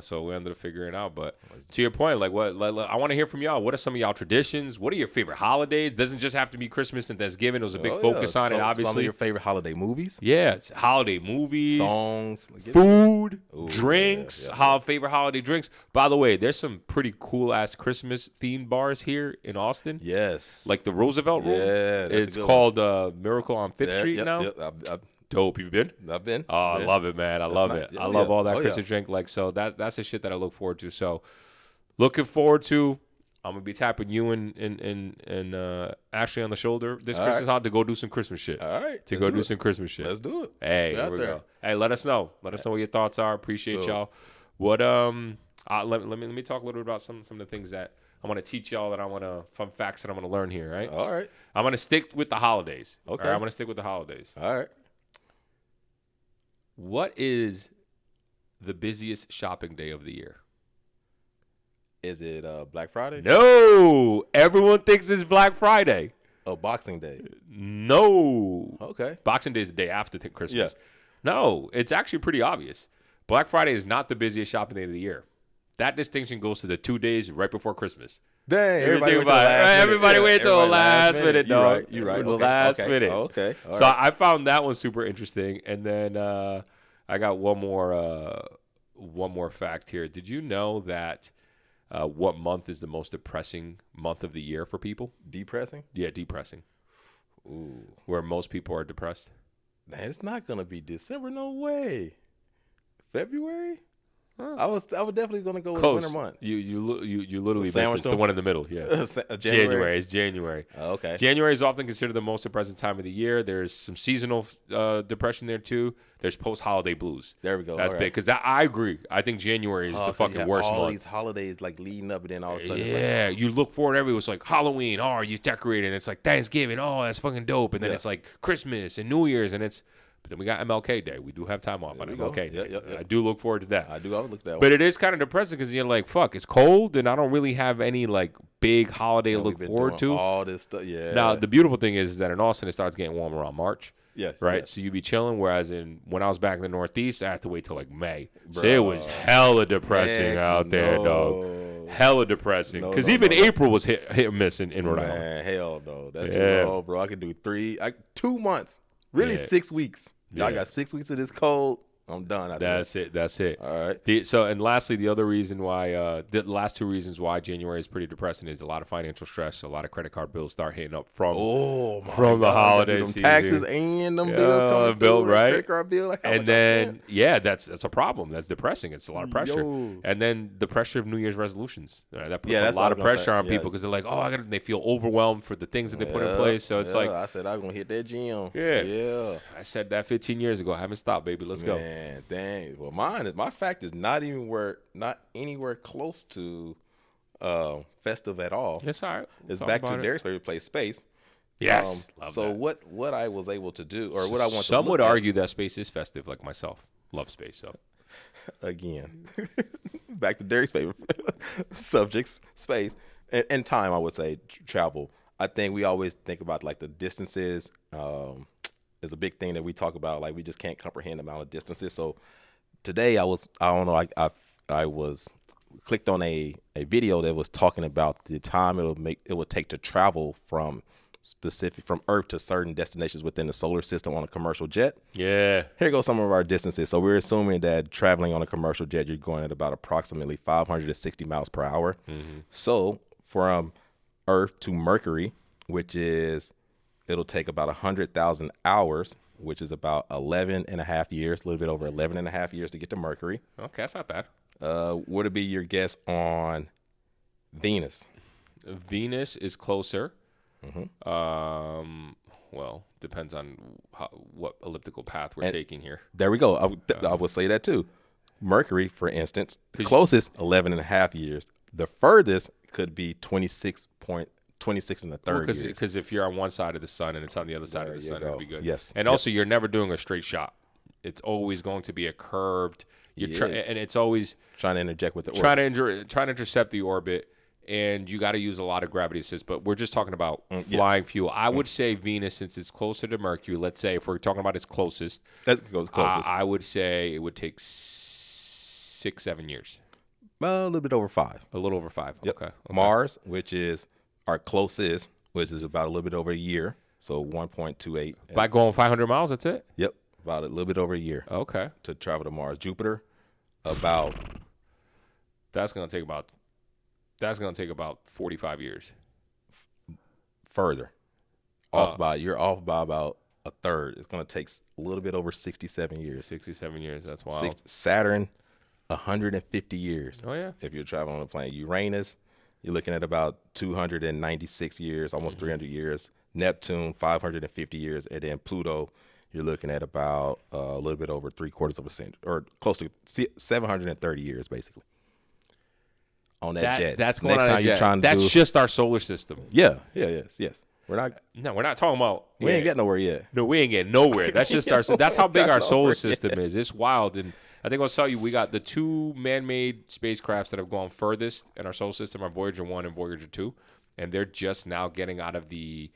So we ended up figuring it out. But to your point, like I want to hear from y'all. What are some of y'all traditions? What are your favorite holidays? Doesn't just have to be Christmas and Thanksgiving. There was a big focus on it, obviously. Some of your favorite holiday movies? Yeah, it's holiday movies, songs, food, drinks, favorite holiday drinks. By the way, there's some pretty cool ass Christmas themed bars here in Austin. Yes, like the Roosevelt Room. Yeah, it's called Miracle on Fifth Street now. Yep. Dope. You've been? I've been. Oh, I love it, man. I love it. I love all that Christmas drink. Like, so that's the shit that I look forward to. So, looking forward to. I'm gonna be tapping you and Ashley on the shoulder this Christmas holiday to go do some Christmas shit. All right, to go do some Christmas shit. Let's do it. Hey, here we go. Hey, let us know. Let us know what your thoughts are. Appreciate y'all. What let me talk a little bit about some of the things that I want to teach y'all that I want to fun facts that I'm gonna learn here. Right. All right. I'm gonna stick with the holidays. Okay. All right, I'm gonna stick with the holidays. All right. What is the busiest shopping day of the year? Is it Black Friday? No. Everyone thinks it's Black Friday. Oh, Boxing Day. No. Okay. Boxing Day is the day after Christmas. Yeah. No, it's actually pretty obvious. Black Friday is not the busiest shopping day of the year. That distinction goes to the 2 days right before Christmas. Dang, everybody wait till the last minute, dog. You're right. The last minute. Okay. So I found that one super interesting. And then I got one more fact here. Did you know that what month is the most depressing month of the year for people? Depressing? Yeah, depressing. Ooh. Where most people are depressed. Man, it's not gonna be December. No way. February? I was definitely gonna go with winter month. You literally missed it. It's the one in the middle. Yeah, January. It's January. Okay. January is often considered the most depressing time of the year. There's some seasonal depression there too. There's post-holiday blues. There we go. That's big because I agree. I think January is the fucking worst month. All these holidays like leading up, and then all of a sudden, yeah, you look forward. It's like Halloween. Oh, you decorating. It's like Thanksgiving. Oh, that's fucking dope. And then it's like Christmas and New Year's, and it's. But then we got MLK Day. We do have time off on MLK Day. Yep. I do look forward to that. I do. I would look that. But it is kind of depressing because you're like, fuck, it's cold, and I don't really have any like big holiday to look forward to. All this stuff, yeah. Now the beautiful thing is that in Austin it starts getting warm around March. Yes. Right. Yes. So you be chilling. Whereas when I was back in the Northeast, I had to wait till like May. Bro. So it was hella depressing out there, dog. Hella depressing. Because even April was hit or miss in Rhode Island. Man, hell no. That's too long, bro. I could do 2 months. Really 6 weeks. Y'all got 6 weeks of this cold. I'm done. That's it. All right. And lastly, the other reason why, the last 2 reasons why January is pretty depressing is a lot of financial stress. A lot of credit card bills start hitting up from the holiday season. Taxes and them bills coming through, right? Credit card bill. Like, and then that's a problem. That's depressing. It's a lot of pressure. And then the pressure of New Year's resolutions. That puts a lot of pressure on people because they're like, they feel overwhelmed for the things that they put in place. So it's like I said I was gonna hit that gym. Yeah. I said that 15 years ago. I haven't stopped, baby. Let's go. Man, dang. Well, my fact is not anywhere close to festive at all. It's all right. It's back to Derek's favorite place, space. Yes. So what I was able to do, or what I want. Some would argue that space is festive, like myself. Love space. So again, back to Derek's favorite subjects, space and time. I would say travel. I think we always think about like the distances. Is a big thing that we talk about. Like we just can't comprehend the amount of distances. So today I was clicked on a video that was talking about the time it would take to travel from Earth to certain destinations within the solar system on a commercial jet. Yeah. Here goes some of our distances. So we're assuming that traveling on a commercial jet, you're going at about approximately 560 miles per hour. Mm-hmm. So from Earth to Mercury, it'll take about 100,000 hours, which is about 11 and a half years, a little bit over 11 and a half years to get to Mercury. Okay, that's not bad. What would be your guess on Venus? Venus is closer. Mm-hmm. Well, depends on what elliptical path we're taking here. There we go. I would say that too. Mercury, for instance, the closest 11 and a half years. The furthest could be 26 and a third years. Because if you're on one side of the sun and it's on the other side of the sun, it'll be good. Yes. And also, you're never doing a straight shot. It's always going to be a curved. And it's always trying to interject with the orbit. Trying to intercept the orbit, and you got to use a lot of gravity assist. But we're just talking about flying fuel. I would say Venus, since it's closer to Mercury. Let's say if we're talking about its closest, let's go closest. I would say it would take 6 6-7 years. A little bit over 5. A little over 5. Yep. Okay. Mars, which is our closest, which is about a little bit over a year. So 1.28. By going 500 miles, that's it? Yep. About a little bit over a year. Okay. To travel to Mars. Jupiter, about. That's going to take about 45 years. Further. You're off by about a third. It's going to take a little bit over 67 years. 67 years. That's wild. Saturn, 150 years. Oh, yeah. If you're traveling on a plane. Uranus, you're looking at about 296 years, almost 300 years. Neptune, 550 years. And then Pluto, you're looking at about a little bit over 3/4 of a century, or close to 730 years, basically. On that jet. That's next going on time you're jet. trying to That's just our solar system. Yeah. Yes. We're not talking about. We ain't getting nowhere yet. No, we ain't getting nowhere. That's just our. That's how big our solar system is. It's wild, and I think I'll tell you, we got the 2 man-made spacecrafts that have gone furthest in our solar system are Voyager 1 and Voyager 2, and they're just now getting out of the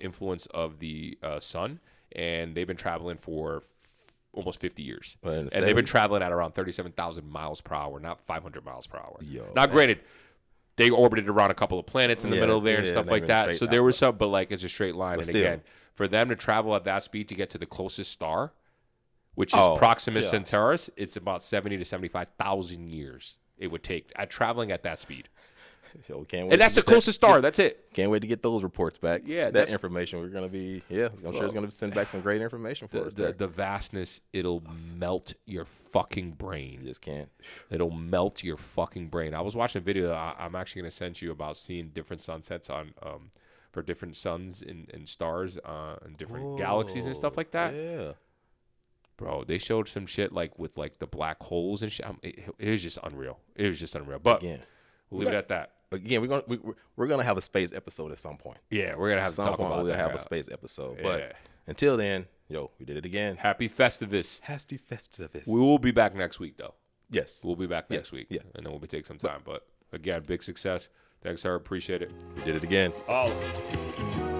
influence of the sun, and they've been traveling for almost 50 years, and they've been traveling at around 37,000 miles per hour, not 500 miles per hour. Now, granted, they orbited around a couple of planets in the middle there and stuff like that. So there was some, but like it's a straight line. And again, for them to travel at that speed to get to the closest star, which is Proxima Centaurus, it's about 70 to 75,000 years it would take at traveling at that speed. So can't wait and that's the closest star. That's it. Can't wait to get those reports back. Yeah, that information we're gonna be. Yeah, I'm sure it's gonna send back some great information for us. The vastness, it'll melt your fucking brain. You just can't. It'll melt your fucking brain. I was watching a video I'm actually gonna send you about seeing different sunsets on for different suns and stars and different galaxies and stuff like that. Yeah. Bro, they showed some shit like with like the black holes and shit. It was just unreal. But again, we'll leave it at that. Again, we're gonna have a space episode at some point. Yeah, we're gonna have to talk about that. We'll have a space episode. But until then, we did it again. Happy Festivus. Happy Festivus. We will be back next week, though. Yes. We'll be back next week. Yeah. And then we'll take some time. But again, big success. Thanks, sir. Appreciate it. We did it again. Oh.